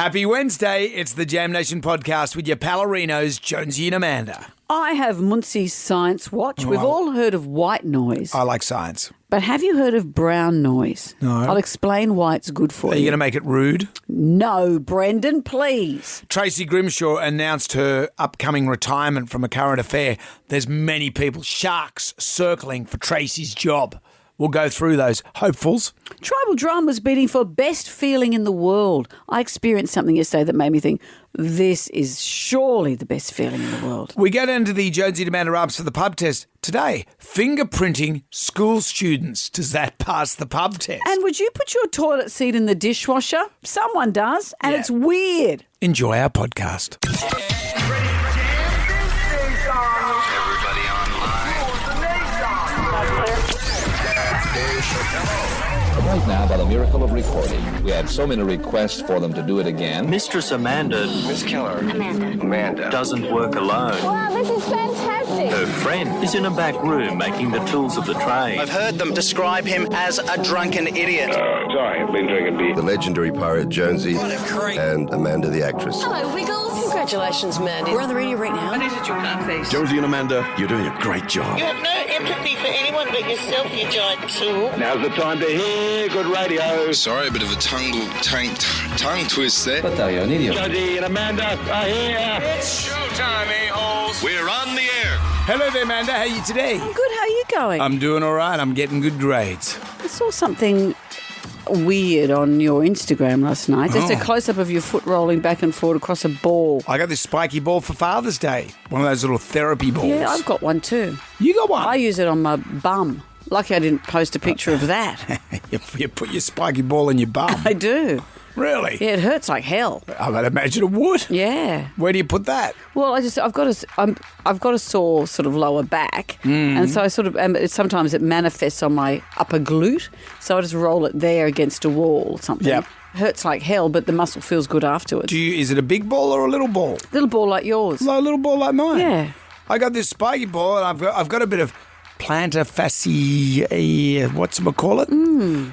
Happy Wednesday. It's the Jam Nation podcast with your Pallarinos, Jonesy and Amanda. I have Muncie's Science Watch. We've all heard of white noise. I like science. But have you heard of brown noise? No. I'll explain why it's good for Are you going to make it rude? No, Brendan, please. Tracy Grimshaw announced her upcoming retirement from a current affair. There's many people, sharks, circling for Tracy's job. We'll go through those hopefuls. Tribal Drama's bidding for best feeling in the world. I experienced something yesterday that made me think, this is surely the best feeling in the world. We go down to the Jonesy and Amanda Ups for the pub test. Today, fingerprinting school students. Does that pass the pub test? And would you put your toilet seat in the dishwasher? Someone does, and it's weird. Enjoy our podcast. Everybody online. Right now, by the miracle of recording, we had so many requests for them to do it again. Mistress Amanda Miss Keller. Amanda. doesn't work alone. Wow, this is fantastic. Her friend is in a back room making the tools of the trade. I've heard them describe him as a drunken idiot. Sorry, I've been drinking beer. The legendary pirate Jonesy and Amanda the actress. Hello, Wiggles. Congratulations, Mandy. We're on the radio right now. Jonesy and Amanda, you're doing a great job. You have no empathy for anyone but yourself, you giant tool. Now's the time to hear good radio. Sorry, a bit of a tongue twist there. But you're an idiot. Jonesy and Amanda are here. It's showtime, a-holes. We're on the air. Hello there, Amanda. How are you today? Good, how are you going? I'm doing all right. I'm getting good grades. I saw something weird on your Instagram last night. Just a close-up of your foot rolling back and forward across a ball. I got this spiky ball for Father's Day. One of those little therapy balls. Yeah, I've got one too. You got one? I use it on my bum. Lucky I didn't post a picture of that. You put your spiky ball in your bum. I do. Really? Yeah, it hurts like hell. I would imagine it would. Yeah. Where do you put that? Well, I've got a sore sort of lower back, and so I sort of sometimes it manifests on my upper glute. So I just roll it there against a wall or something. Yep. Hurts like hell, but the muscle feels good afterwards. Is it a big ball or a little ball? Little ball like yours. A little ball like mine. Yeah. I got this spiky ball, and I've got a bit of plantar fasciitis, whatchamacallit?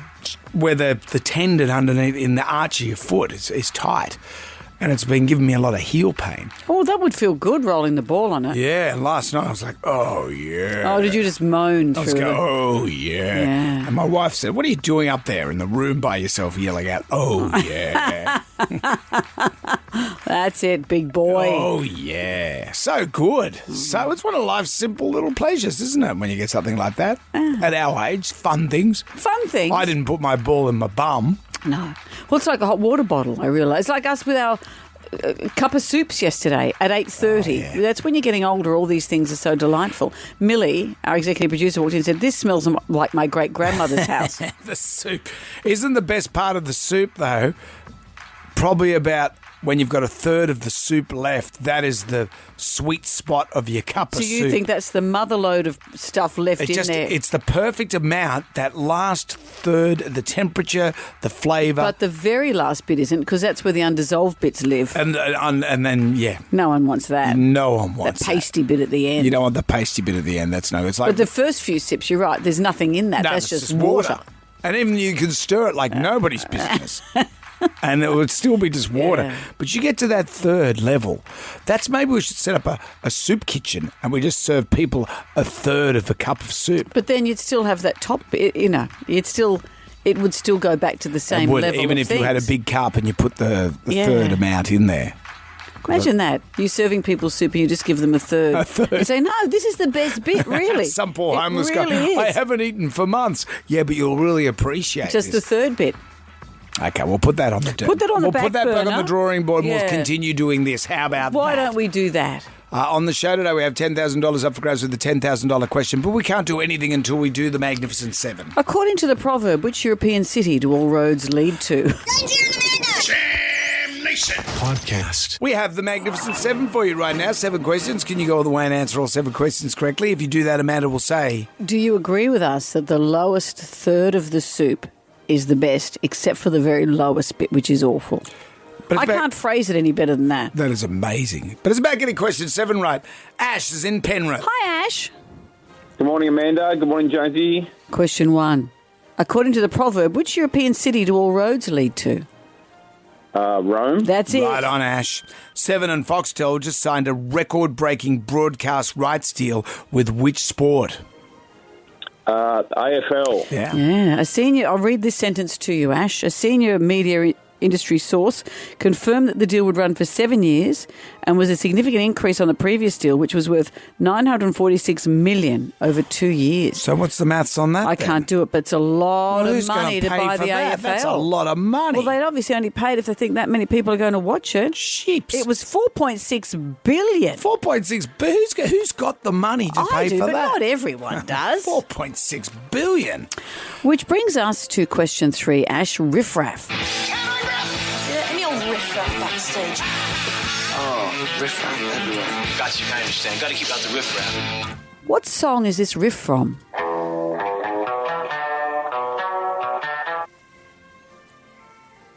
Where the tendon underneath in the arch of your foot is tight. And it's been giving me a lot of heel pain. Oh, that would feel good rolling the ball on it. Yeah, and last night I was like, oh, yeah. Oh, did you just moan I was through going, it? oh, yeah. Yeah. And my wife said, what are you doing up there in the room by yourself yelling out, oh, yeah. That's it, big boy. Oh, yeah. So good. So it's one of life's simple little pleasures, isn't it, when you get something like that? At our age, fun things. Fun things. I didn't put my ball in my bum. No. Well, it's like a hot water bottle, I realise. It's like us with our cup of soups yesterday at 8:30. Oh, yeah. That's when you're getting older, all these things are so delightful. Millie, our executive producer, walked in and said, this smells like my great-grandmother's house. The soup. Isn't the best part of the soup, though, probably about when you've got a third of the soup left, that is the sweet spot of your cup of So soup. you think that's the mother load of stuff left in there? It's the perfect amount, that last third, the temperature, the flavour. But the very last bit isn't, because that's where the undissolved bits live. And then, yeah, No one wants that. no one wants That pasty bit at the end. You don't want the pasty bit at the end. That's no. It's like But the first few sips, you're right, there's nothing in that. no, That's it's just water. And even you can stir it like nobody's business. And it would still be just water. Yeah. But you get to that third level. Maybe we should set up a soup kitchen and we just serve people a third of a cup of soup. But then you'd still have that top bit, it would still go back to the same It would, level even of if you had a things. big cup and you put the Yeah. third amount in there. Imagine that. You serving people soup and you just give them a third. A third. You say, no, this is the best bit, really. Some poor It homeless really guy, I is. haven't eaten for months. Yeah, but you'll really appreciate Just the this. third bit. Okay, we'll put that on the Put that on the We'll put back that back on burner. the drawing board and Yeah. we'll continue doing this. How about Why that? don't we do that? On the show today, we have $10,000 up for grabs with the $10,000 question, but we can't do anything until we do the Magnificent Seven. According to the proverb, which European city do all roads lead to? Jam Nation. Podcast. We have the Magnificent Seven for you right now. 7 questions. Can you go all the way and answer all 7 questions correctly? If you do that, Amanda will say... Do you agree with us that the lowest third of the soup is the best, except for the very lowest bit, which is awful? But I can't phrase it any better than that. That is amazing. But it's about getting question 7 right. Ash is in Penrith. Hi, Ash. Good morning, Amanda. Good morning, Jonesy. Question 1. According to the proverb, which European city do all roads lead to? Rome. That's it. Right on, Ash. Seven and Foxtel just signed a record-breaking broadcast rights deal with which sport? AFL. Yeah. I'll read this sentence to you, Ash. A senior media industry source confirmed that the deal would run for 7 years and was a significant increase on the previous deal, which was worth $946 million over 2 years. So what's the maths on that? I can't do it, but it's a lot of Who's money to gonna pay buy for the that? AFL. That's a lot of money. Well, they'd obviously only paid if they think that many people are going to watch it. Sheeps. It was $4.6 billion. 4.6 billion. Who's got the money to I pay do, for but that? not everyone does. 4.6 billion. Which brings us to question 3, Ash. Riffraff. Any old riff-raff backstage? Oh, riff-raff everywhere. Got you, I understand. Got to keep out the riff-raff. What song is this riff from?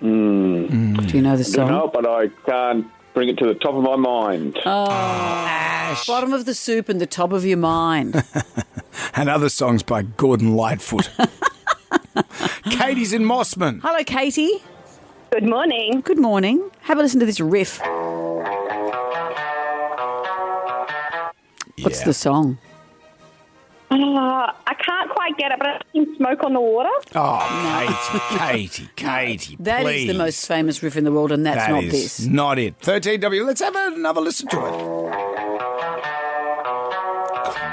Do you know the song? No, but I can't bring it to the top of my mind. Ash. Bottom of the soup and the top of your mind. And other songs by Gordon Lightfoot. Katie's in Mossman. Hello, Katie. Good morning. Good morning. Have a listen to this riff. What's the song? I can't quite get it, but I think Smoke on the Water. Oh, Katie, That please. is the most famous riff in the world, and that's That not is this. not it. 13W. Let's have another listen to it.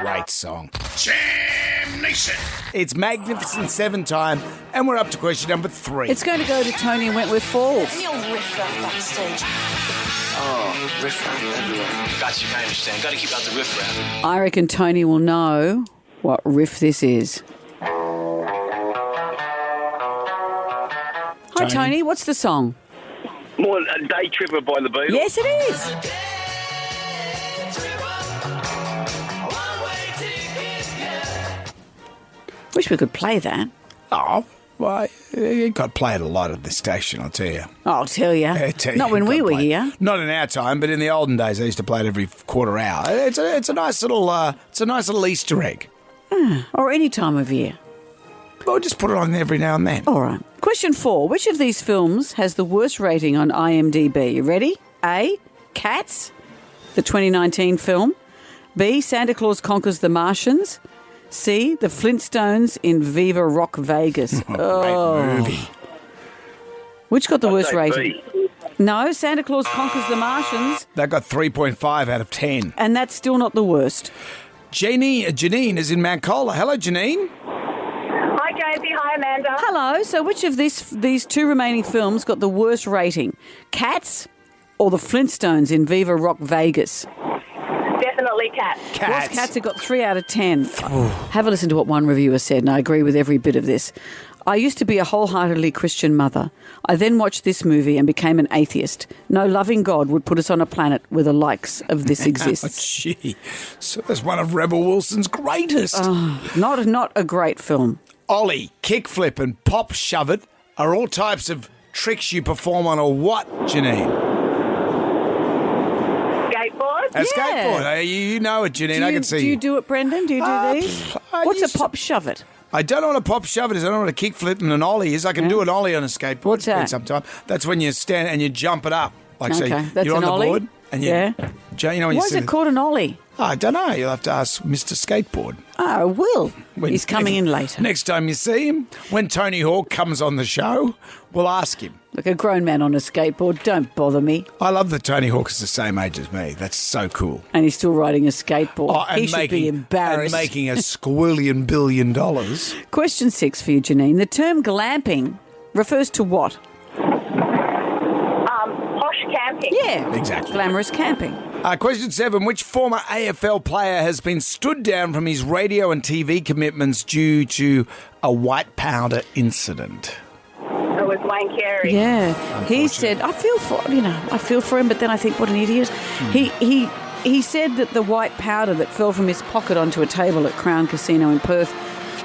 Great song. Jam Nation. It's Magnificent 7 time, and we're up to question number 3. It's going to go to Tony in Wentworth Falls. Any old riff-raff backstage? Oh, riff-raff everywhere. Got you, I understand. Got to keep out the riff-raff. I reckon Tony will know what riff this is. Hi, Tony. What's the song? More a Day Tripper by the Beatles. Yes, it is. Wish we could play that. Oh, well, you got to play it a lot at this station, I'll tell you. I'll tell you. Not when we were here. Not in our time, but in the olden days, they used to play it every quarter hour. It's a nice little Easter egg. Or any time of year. Well, just put it on every now and then. All right. Question 4. Which of these films has the worst rating on IMDb? You ready? A. Cats, the 2019 film. B. Santa Claus Conquers the Martians. C. The Flintstones in Viva Rock Vegas. Great movie. Which got the worst say rating? B. No, Santa Claus Conquers the Martians. That got 3.5 out of 10. And that's still not the worst. Janine is in Mount Cola. Hello, Janine. Hi, Josie. Hi, Amanda. Hello. So which of these two remaining films got the worst rating? Cats or The Flintstones in Viva Rock Vegas? Definitely Cats. Lost Cats have got 3 out of 10. Have a listen to what one reviewer said, and I agree with every bit of this. I used to be a wholeheartedly Christian mother. I then watched this movie and became an atheist. No loving God would put us on a planet where the likes of this exists. Gee, so that's one of Rebel Wilson's greatest. Not a great film. Ollie, kickflip, and pop shove it are all types of tricks you perform on a what, Janine? Skateboard. A skateboard. You know it, Janine. I can see Do you do it, Brendan? Do you do these? What's a pop shove it? I don't know what a pop shove it is. I don't know what a kickflip and an ollie is. I can do an ollie on a skateboard. What's that? Sometime. That's when you stand and you jump it up. Like Okay, so that's you're on an the ollie? board and you, Yeah. you know when Why you is sit. it called an ollie? I don't know. You'll have to ask Mr. Skateboard. Oh, Will. When- He's coming in later. Next time you see him, when Tony Hawk comes on the show, we'll ask him. Look, a grown man on a skateboard. Don't bother me. I love that Tony Hawk is the same age as me. That's so cool. And he's still riding a skateboard. And He should be embarrassed. And making a squillion billion dollars. Question 6 for you, Janine. The term glamping refers to what? Posh camping. Yeah. Exactly. Glamorous camping. Question 7. Which former AFL player has been stood down from his radio and TV commitments due to a white powder incident? It was Wayne Carey. Yeah. He said, I feel for him, but then I think, what an idiot. He said that the white powder that fell from his pocket onto a table at Crown Casino in Perth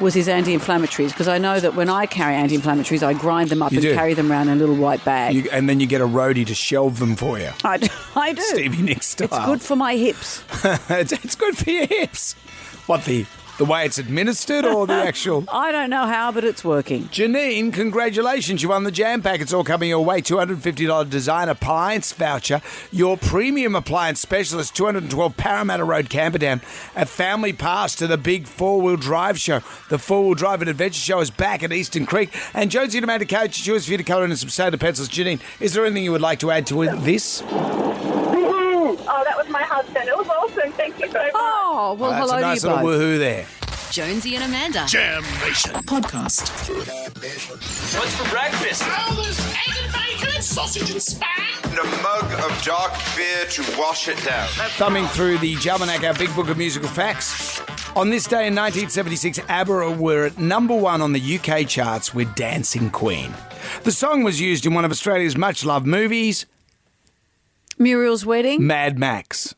was his anti-inflammatories, because I know that when I carry anti-inflammatories, I grind them up and carry them around in a little white bag. And then you get a roadie to shelve them for you. I do. Stevie Nicks style. It's good for my hips. It's good for your hips. What, the The way it's administered or the actual... I don't know how, but it's working. Janine, congratulations. You won the Jam Pack. It's all coming your way. $250 design appliance voucher. Your premium appliance specialist, 212 Parramatta Road, Camperdown. A family pass to the big four-wheel drive show. The four-wheel drive and adventure show is back at Eastern Creek. And Jonesy and Amanda Keller, choose for you to colour in some soda pencils. Janine, is there anything you would like to add to this? Oh, that was my husband. It was awesome. Thank you so much. Oh, well, That's hello a nice to you little both. woohoo there. Jonesy and Amanda. Jam Nation. Podcast. What's for breakfast? Oh, there's egg and bacon and sausage and spam. And a mug of dark beer to wash it down. Thumbing through the Jalmanac, our big book of musical facts. On this day in 1976, ABBA were at number 1 on the UK charts with Dancing Queen. The song was used in one of Australia's much-loved movies, Muriel's Wedding? Mad Max.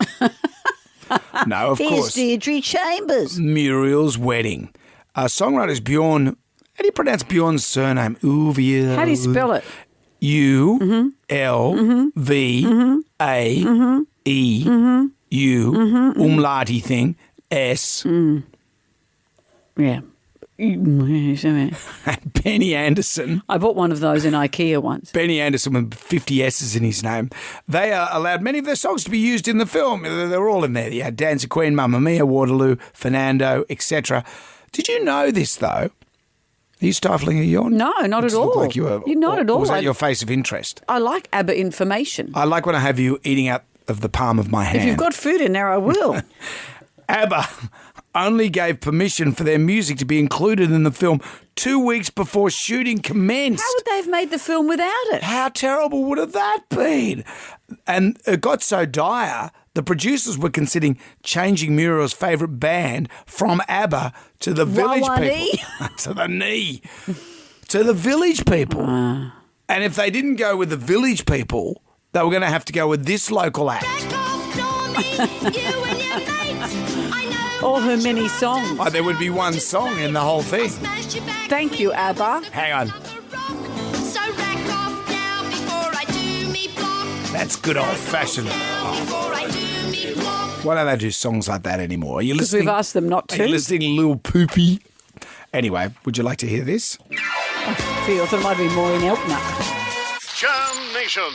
No, of course. Deirdre Chambers. Muriel's Wedding. Songwriter is Bjorn. How do you pronounce Bjorn's surname? Uvia. How do you spell it? U-L-V-A-E U umlauti thing S. Yeah. And Benny Anderson. I bought one of those in IKEA once. Benny Anderson with 50 S's in his name. They allowed many of their songs to be used in the film. They're all in there. You had Dancing Queen, Mamma Mia, Waterloo, Fernando, etc. Did you know this, though? Are you stifling a yawn? No, not at all. Look like you were, You're not at all. Or was that your face of interest? I like ABBA information. I like when I have you eating out of the palm of my hand. If you've got food in there, I will. ABBA only gave permission for their music to be included in the film 2 weeks before shooting commenced. How would they have made the film without it? How terrible would have that been? And it got so dire, the producers were considering changing Muriel's favourite band from ABBA to the Village People. To the knee. To the Village People. And if they didn't go with the Village People, they were going to have to go with this local act. All her many songs. Oh, there would be one song in the whole thing. Thank you, ABBA. Hang on. That's good old-fashioned. Why don't they do songs like that anymore? Are you Because listening? we've asked them not to. Are you listening, Lil Poopy? Anyway, would you like to hear this? I feel that it might be Maureen Elkner. Jam Nation.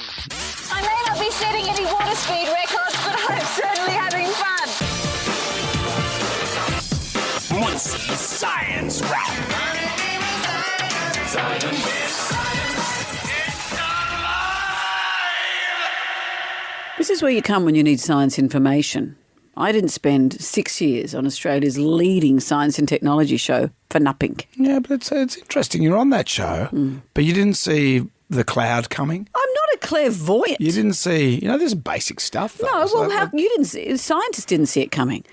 I may not be setting any water speed records, but I'm certainly having fun. Muncie Science Rap. This is where you come when you need science information. I didn't spend 6 years on Australia's leading science and technology show for nothing. Yeah, but it's interesting. You're on that show, but you didn't see the cloud coming. I'm not a clairvoyant. You didn't see, there's basic stuff. Though. No, So well, that- you didn't see. Scientists didn't see it coming.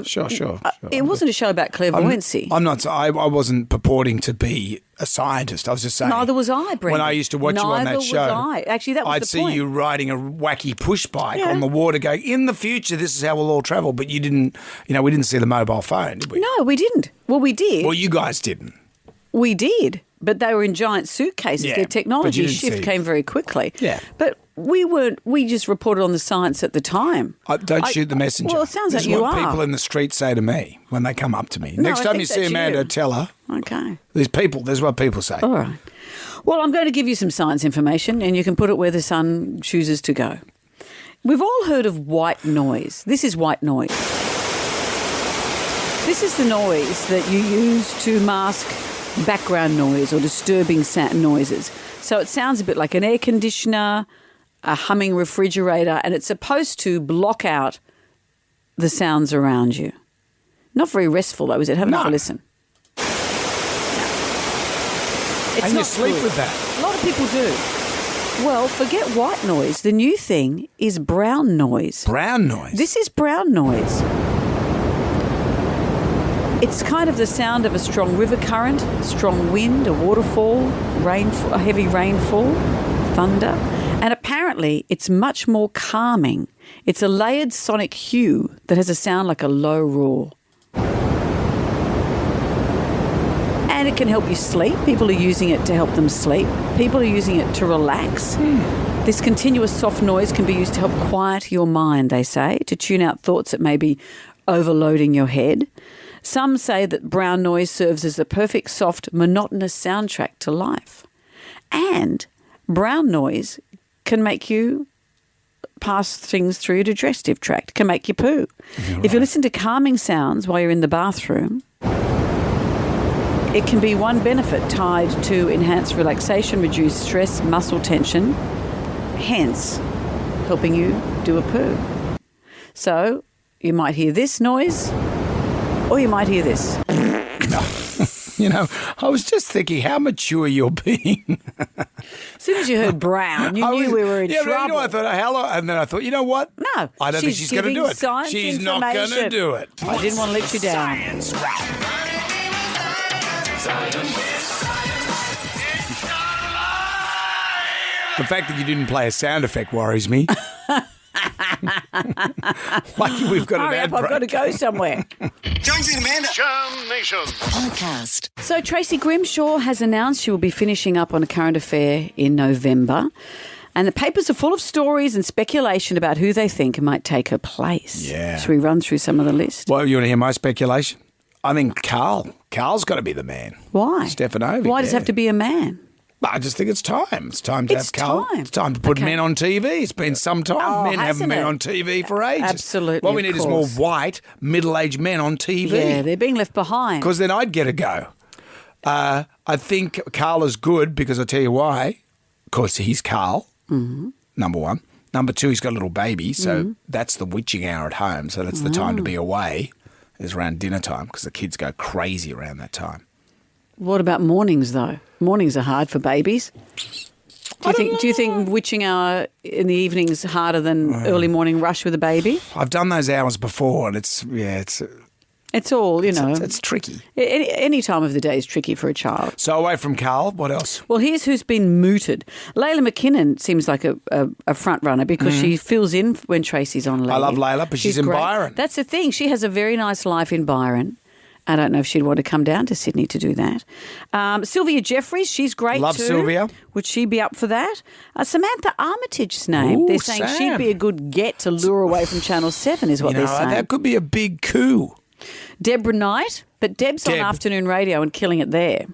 Sure. It wasn't a show about clairvoyancy. I'm not. I wasn't purporting to be a scientist. I was just saying. Neither was I, Brendan. When I used to watch you on that Neither show, was I. Actually, that was I'd the see point. you riding a wacky push bike on the water, going, "In the future, this is how we'll all travel." But you didn't. We didn't see the mobile phone, did we? No, we didn't. Well, we did. Well, you guys didn't. We did, but they were in giant suitcases. Yeah, Their but technology you didn't shift see. came very quickly. Yeah. But we weren't. We just reported on the science at the time. Don't shoot the messenger. Well, it sounds This like is you what are. people in the street say to me when they come up to me. No, Next I time think you see that's Amanda, you. tell her. Okay. There's what people say. All right. Well, I'm going to give you some science information, and you can put it where the sun chooses to go. We've all heard of white noise. This is white noise. This is the noise that you use to mask background noise or disturbing noises. So it sounds a bit like an air conditioner, a humming refrigerator, and it's supposed to block out the sounds around you. Not very restful, though, is it? Have another listen. It's And you not sleep good. with that. A lot of people do. Well, forget white noise. The new thing is brown noise. Brown noise? This is brown noise. It's kind of the sound of a strong river current, strong wind, a waterfall, a heavy rainfall, thunder. And apparently it's much more calming. It's a layered sonic hue that has a sound like a low roar. And it can help you sleep. People are using it to help them sleep. People are using it to relax. This continuous soft noise can be used to help quiet your mind, they say, to tune out thoughts that may be overloading your head. Some say that brown noise serves as the perfect, soft, monotonous soundtrack to life. And brown noise can make you pass things through your digestive tract, can make you poo. If you listen to calming sounds while you're in the bathroom, it can be one benefit tied to enhanced relaxation, reduce stress, muscle tension, hence helping you do a poo. So you might hear this noise or you might hear this. You know, I was just thinking how mature you're being. As soon as you heard brown, you knew we were in trouble. Yeah, you know, I thought, hello, and then I thought, you know what? No. I don't think she's going to do it. She's not going to do it. I didn't want to let you down. The fact that you didn't play a sound effect worries me. Like we've got Hurry an ad up, I've break. got to go somewhere. Jonesy and Amanda. Jam Nation. Podcast. So Tracy Grimshaw has announced she will be finishing up on A Current Affair in November. And the papers are full of stories and speculation about who they think might take her place. Yeah. Should we run through some of the list? Well, you want to hear my speculation? I think Carl. Carl's got to be the man. Why? Stefanovic. Why does it have to be a man? I just think it's time. It's time to have Carl. It's time to put men on TV. It's been some time. Oh, Men haven't been on TV for ages. Absolutely. What we need is more white, middle-aged men on TV. Yeah, they're being left behind. Because then I'd get a go. I think Carl is good because I'll tell you why. Of course, he's Carl, number one. Number two, he's got a little baby, so that's the witching hour at home. So that's the time to be away, is around dinner time because the kids go crazy around that time. What about mornings, though? Mornings are hard for babies. Do you think witching hour in the evening is harder than early morning rush with a baby? I've done those hours before, and it's all, you know. It's tricky. Any time of the day is tricky for a child. So away from Carl, what else? Well, here's who's been mooted. Layla McKinnon seems like a front runner because she fills in when Tracy's on leave. I love Layla, but she's in great. Byron. That's the thing. She has a very nice life in Byron. I don't know if she'd want to come down to Sydney to do that. Sylvia Jeffries, she's great Love too. Sylvia. Would she be up for that? Samantha Armitage's name. Ooh, They're saying Sam. she'd be a good get to lure away from Channel 7 is what they're saying. That could be a big coup. Deborah Knight, but Deb's on afternoon radio and killing it there.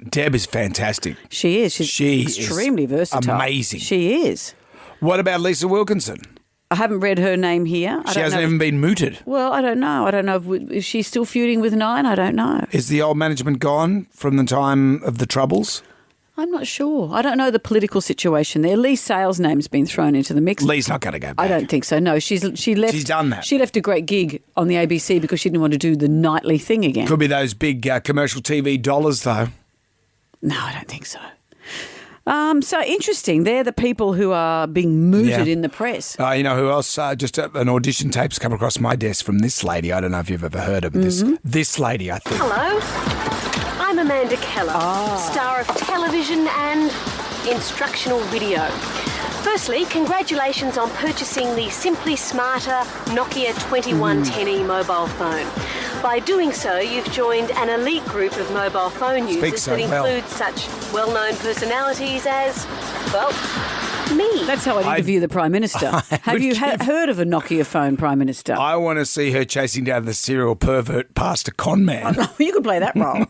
Deb is fantastic. She is. She's extremely versatile. Amazing. She is. What about Lisa Wilkinson? I haven't read her name here. She hasn't even been mooted. Well, I don't know. I don't know. Is she still feuding with Nine? I don't know. Is the old management gone from the time of the Troubles? I'm not sure. I don't know the political situation there. Lee Sales' name's been thrown into the mix. Lee's not going to go back. I don't think so. No, she left. She's done that. She left a great gig on the ABC because she didn't want to do the nightly thing again. Could be those big commercial TV dollars, though. No, I don't think so. So interesting. They're the people who are being mooted in the press. You know who else? Just an audition tape's come across my desk from this lady. I don't know if you've ever heard of this lady, I think. Hello, I'm Amanda Keller, star of television and instructional video. Firstly, congratulations on purchasing the Simply Smarter Nokia 2110E mobile phone. By doing so, you've joined an elite group of mobile phone users that include such well-known personalities as, well, me. That's how I'd interview the Prime Minister. Have you heard of a Nokia phone, Prime Minister? I want to see her chasing down the serial pervert past a con man. You could play that role.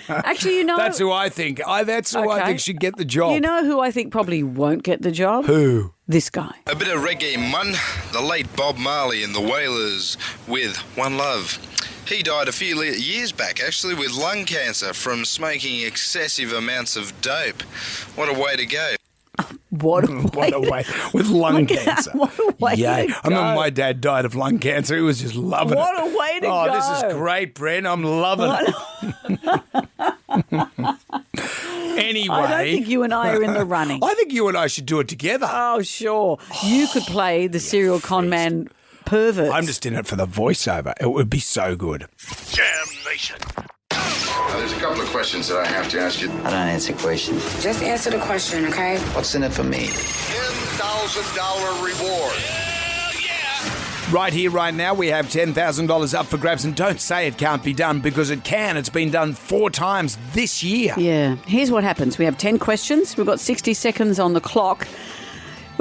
Actually, you know... That's who I think. That's who I think should get the job. You know who I think probably won't get the job? Who? This guy. A bit of reggae mun, the late Bob Marley and the Wailers with One Love. He died a few years back, actually, with lung cancer from smoking excessive amounts of dope. What a way to go. What a way. With lung cancer. What a way to go. I remember my dad died of lung cancer. He was just loving it. What a way to go. Oh, this is great, Brent. I'm loving it. Anyway. I don't think you and I are in the running. I think you and I should do it together. Oh, sure. You could play the serial con man pervert. I'm just in it for the voiceover. It would be so good. Jam Nation. There's a couple of questions that I have to ask you. I don't answer questions. Just answer the question, okay? What's in it for me? $10,000 reward. Right here, right now, we have $10,000 up for grabs. And don't say it can't be done, because it can. It's been done 4 times this year. Yeah. Here's what happens. We have 10 questions. We've got 60 seconds on the clock.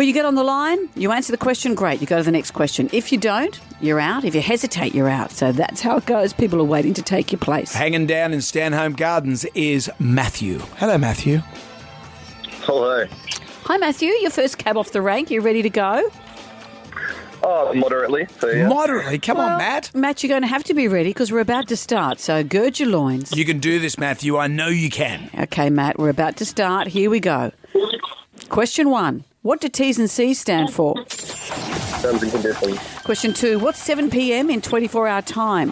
Well, you get on the line, you answer the question, great, you go to the next question. If you don't, you're out. If you hesitate, you're out. So that's how it goes. People are waiting to take your place. Hanging down in Stanholme Gardens is Matthew. Hello, Matthew. Hello. Hi, Matthew. Your first cab off the rank. You ready to go? Oh, moderately. So, yeah. Moderately? Come on, Matt. Matt, you're going to have to be ready because we're about to start. So gird your loins. You can do this, Matthew. I know you can. Okay, Matt, we're about to start. Here we go. Question 1. What do T's and C's stand for? Terms and conditions. Question 2. What's 7 p.m. in 24-hour time?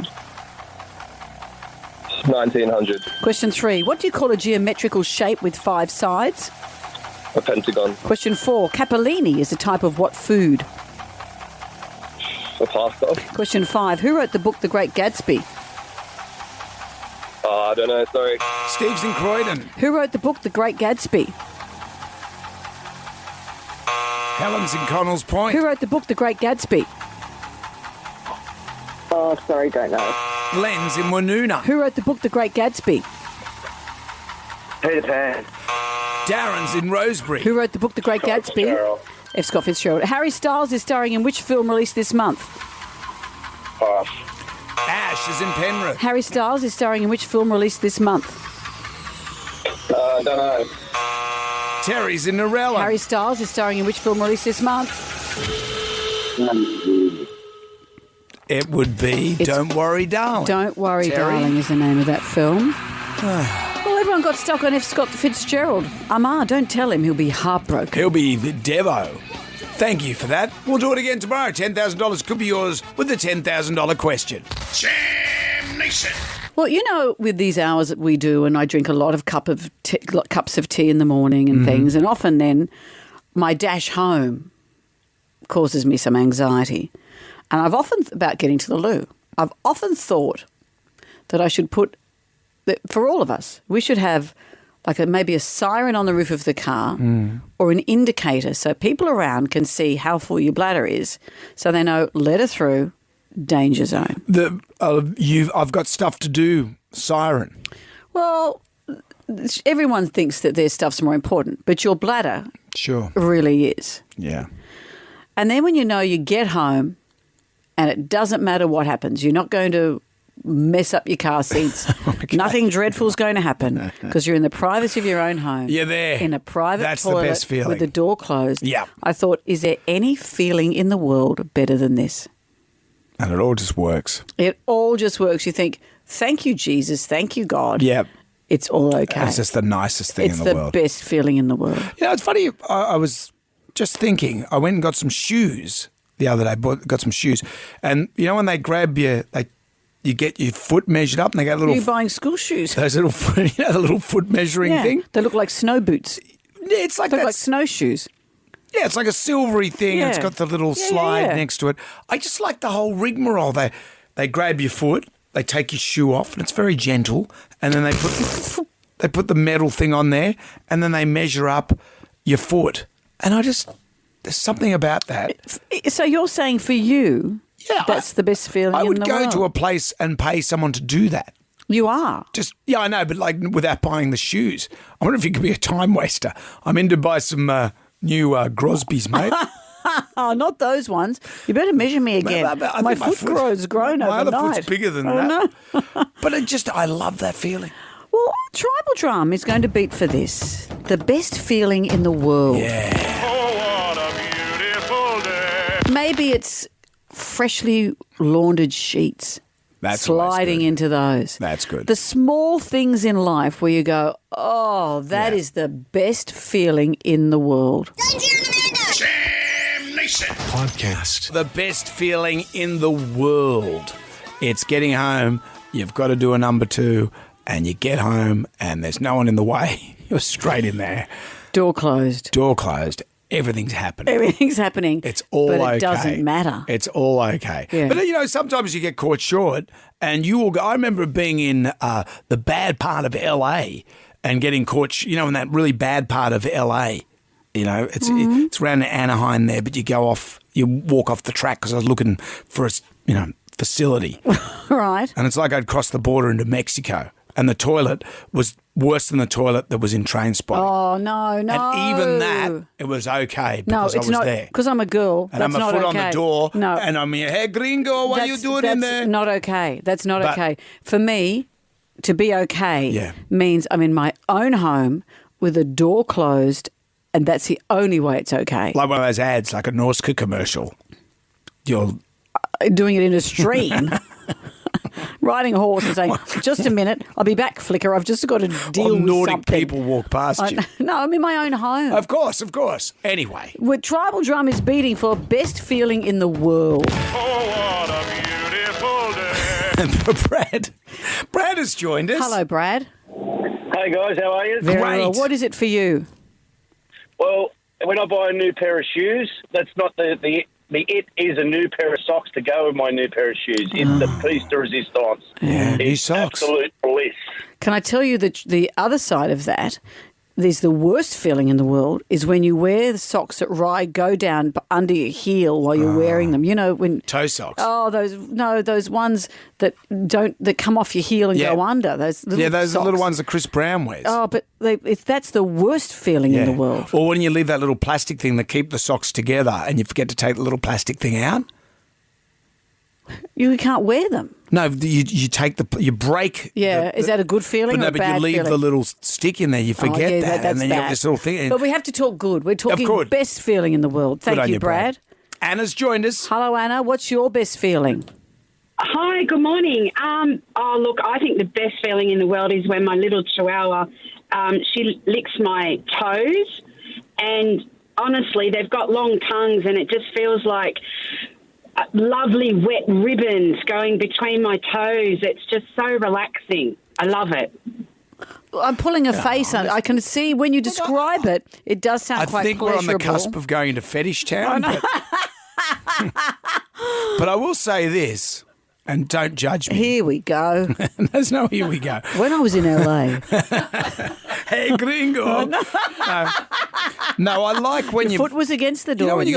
1900. Question 3. What do you call a geometrical shape with 5 sides? A pentagon. Question 4. Capellini is a type of what food? A pasta. Question 5. Who wrote the book The Great Gatsby? I don't know, sorry. Steve's in Croydon. Who wrote the book The Great Gatsby? Helen's in Connells Point. Who wrote the book The Great Gatsby? Oh, sorry, don't know. Glenn's in Woonona. Who wrote the book The Great Gatsby? Peter Pan. Darren's in Rosebery. Who wrote the book The Great Gatsby? F. Scott Fitzgerald. Harry Styles is starring in which film released this month? Ash is in Penrith. Harry Styles is starring in which film released this month? Don't know. Terry's in Narella. Harry Styles is starring in which film released this month? It would be Don't Worry, Darling. Don't Worry, Terry. Darling is the name of that film. Well, everyone got stuck on F. Scott Fitzgerald. Don't tell him. He'll be heartbroken. He'll be the Devo. Thank you for that. We'll do it again tomorrow. $10,000 could be yours with the $10,000 question. Jam Nation. Well, you know, with these hours that we do, and I drink a lot of cups of tea in the morning and things, and often then my dash home causes me some anxiety. And I've often, about getting to the loo, I've often thought that I should put, that for all of us, we should have like maybe a siren on the roof of the car or an indicator so people around can see how full your bladder is so they know, let her through, danger zone. I've got stuff to do, siren. Well, everyone thinks that their stuff's more important, but your bladder really is. Yeah. And then when you know you get home and it doesn't matter what happens, you're not going to mess up your car seats. Okay. Nothing dreadful is going to happen because you're in the privacy of your own home. You're there. In a private That's toilet the best feeling. with the door closed. Yeah. I thought, is there any feeling in the world better than this? And it all just works. It all just works. You think, thank you, Jesus. Thank you, God. Yep. It's all okay. It's just the nicest thing in the world. It's the best feeling in the world. You know, it's funny. I was just thinking, I went and got some shoes the other day, got some shoes. And, you know, when they grab you, you get your foot measured up and they got little... You're buying school shoes. Those little, the little foot measuring thing. They look like snow boots. Yeah, it's like they look like snowshoes. Yeah, it's like a silvery thing. And it's got the little slide next to it. I just like the whole rigmarole. They grab your foot, they take your shoe off, and it's very gentle. And then they put the metal thing on there, and then they measure up your foot. And there's something about that. So you're saying for you, that's the best feeling in the world? I would go to a place and pay someone to do that. You are? I know, but like without buying the shoes. I wonder if you could be a time waster. I'm in to buy some new Grosby's, mate. Oh, not those ones. You better measure me again. My foot grows grown my overnight. My other foot's bigger than that. No. But I love that feeling. Well, Tribal Drum is going to beat for this. The best feeling in the world. Yeah. Oh, what a beautiful day. Maybe it's freshly laundered sheets. That's sliding into those. That's good. The small things in life where you go, oh, that is the best feeling in the world. Jam Nation podcast. The best feeling in the world. It's getting home. You've got to do a number 2, and you get home, and there's no one in the way. You're straight in there. Door closed. Door closed. Everything's happening. Everything's happening. It's all okay. But it doesn't matter. It's all okay. Yeah. But, you know, sometimes you get caught short and you will go. I remember being in the bad part of LA and getting caught, in that really bad part of LA. You know, it's around Anaheim there, but you walk off the track because I was looking for a, facility. Right. And it's like I'd crossed the border into Mexico. and the toilet was worse than the toilet that was in Trainspotting. Oh, no. And even that, it was okay because I was there. Because I'm a girl. And that's I'm a not foot okay. on the door. No. And I'm here, hey, gringo, what are you doing in there? That's not okay. That's not okay. For me, to be okay means I'm in my own home with the door closed, and that's the only way it's okay. Like one of those ads, like a Norska commercial. You're doing it in a stream. Riding a horse and saying, just a minute, I'll be back, Flicker. I've just got to deal with Nordic something. people walk past you. No, I'm in my own home. Of course. Anyway. With Tribal Drum is beating for best feeling in the world. Oh, what a beautiful day. Brad has joined us. Hello, Brad. Hey, guys, how are you? Very well. What is it for you? Well, when I buy a new pair of shoes, that's not the it is a new pair of socks to go with my new pair of shoes. It's the piece de resistance. Yeah, new it's socks. Absolute bliss. Can I tell you that the other side of that is the worst feeling in the world is when you wear the socks that go down under your heel while you're wearing them. You know when toe socks. Oh, those ones that come off your heel and go under. Those little those socks. are the little ones that Chris Brown wears. Oh, but that's the worst feeling in the world. Or when you leave that little plastic thing that keep the socks together and you forget to take the little plastic thing out. You can't wear them. No, you take you break. Yeah, is that a good feeling or a but bad you leave feeling? the little stick in there. You forget that, and then you have this little thing. But we have to talk good. We're talking best feeling in the world. Thank you, Brad. Anna's joined us. Hello, Anna. What's your best feeling? Hi, good morning. Look, I think the best feeling in the world is when my little chihuahua, she licks my toes, and honestly, they've got long tongues, and it just feels like lovely wet ribbons going between my toes. It's just so relaxing. I love it. I'm pulling a face on it. I can see when you describe it, it does sound quite pleasurable. I think we're on the cusp of going to Fetish Town. But I will say this, and don't judge me. Here we go. There's no here we go. When I was in LA. Hey, gringo. No, I like when your foot was against the door. You know when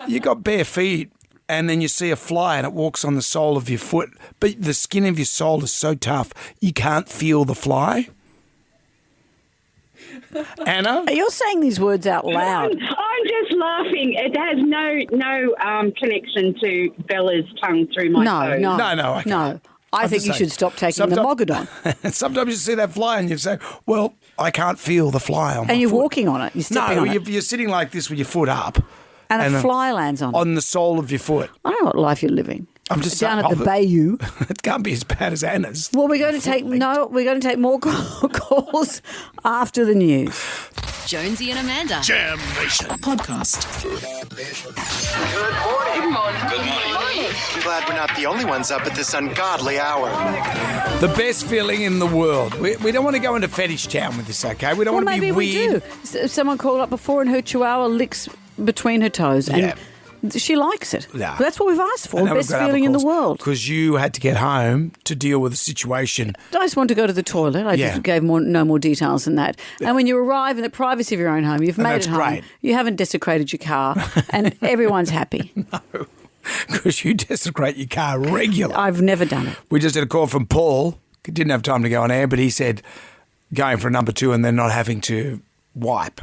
you got bare feet, and then you see a fly and it walks on the sole of your foot, but the skin of your sole is so tough you can't feel the fly. Anna? You're saying these words out loud. I'm just laughing. It has no connection to Bella's tongue through my toes. No. I think you should stop taking the Mogadon. Sometimes you see that fly and you say, well, I can't feel the fly on my foot. And you're walking on it. You're stepping on it. You're sitting like this with your foot up. And a fly lands on it. On the sole of your foot. I don't know what life you're living. I'm just down at the Bayou. It can't be as bad as Anna's. Well, we're going to take more calls after the news. Jonesy and Amanda. Jam Nation Podcast. Good morning. Good morning. I'm glad we're not the only ones up at this ungodly hour. The best feeling in the world. We don't want to go into Fetish Town with this, okay? We don't want to be weird. Maybe we do. Someone called up before and her chihuahua licks between her toes. And she likes it. Yeah. That's what we've asked for. Best feeling in the world. Because you had to get home to deal with a situation. I just want to go to the toilet. I just gave no more details than that. Yeah. And when you arrive in the privacy of your own home, you've made it home. Great. You haven't desecrated your car, and everyone's happy. No, because you desecrate your car regularly. I've never done it. We just had a call from Paul. He didn't have time to go on air, but he said going for a number 2 and then not having to wipe.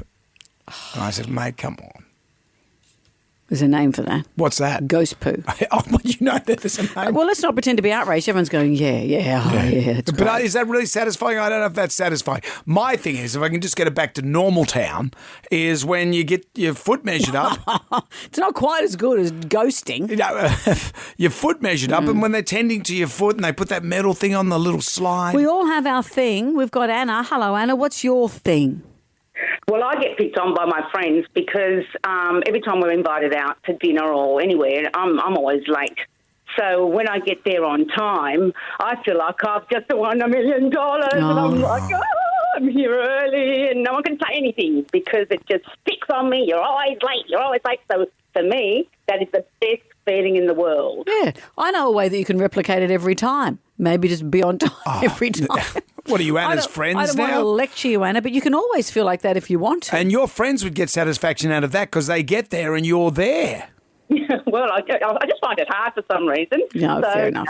And I said, mate, come on. There's a name for that. What's that? Ghost poo. Oh, you know that there's a name. Well, let's not pretend to be outraged. Everyone's going, yeah. But is that really satisfying? I don't know if that's satisfying. My thing is, if I can just get it back to normal town, is when you get your foot measured up. It's not quite as good as ghosting. You know, your foot measured up, and when they're tending to your foot and they put that metal thing on the little slide. We all have our thing. We've got Anna. Hello, Anna. What's your thing? Well, I get picked on by my friends because every time we're invited out to dinner or anywhere, I'm always late. So when I get there on time, I feel like I've just won $1 million. And I'm like, I'm here early, and no one can say anything because it just sticks on me. You're always late. So for me, that is the best feeling in the world. Yeah, I know a way that you can replicate it every time. Maybe just be on time every time. What are you, Anna's friends now? I don't want to lecture you, Anna, but you can always feel like that if you want to. And your friends would get satisfaction out of that because they get there and you're there. Well, I just find it hard for some reason. No, fair enough.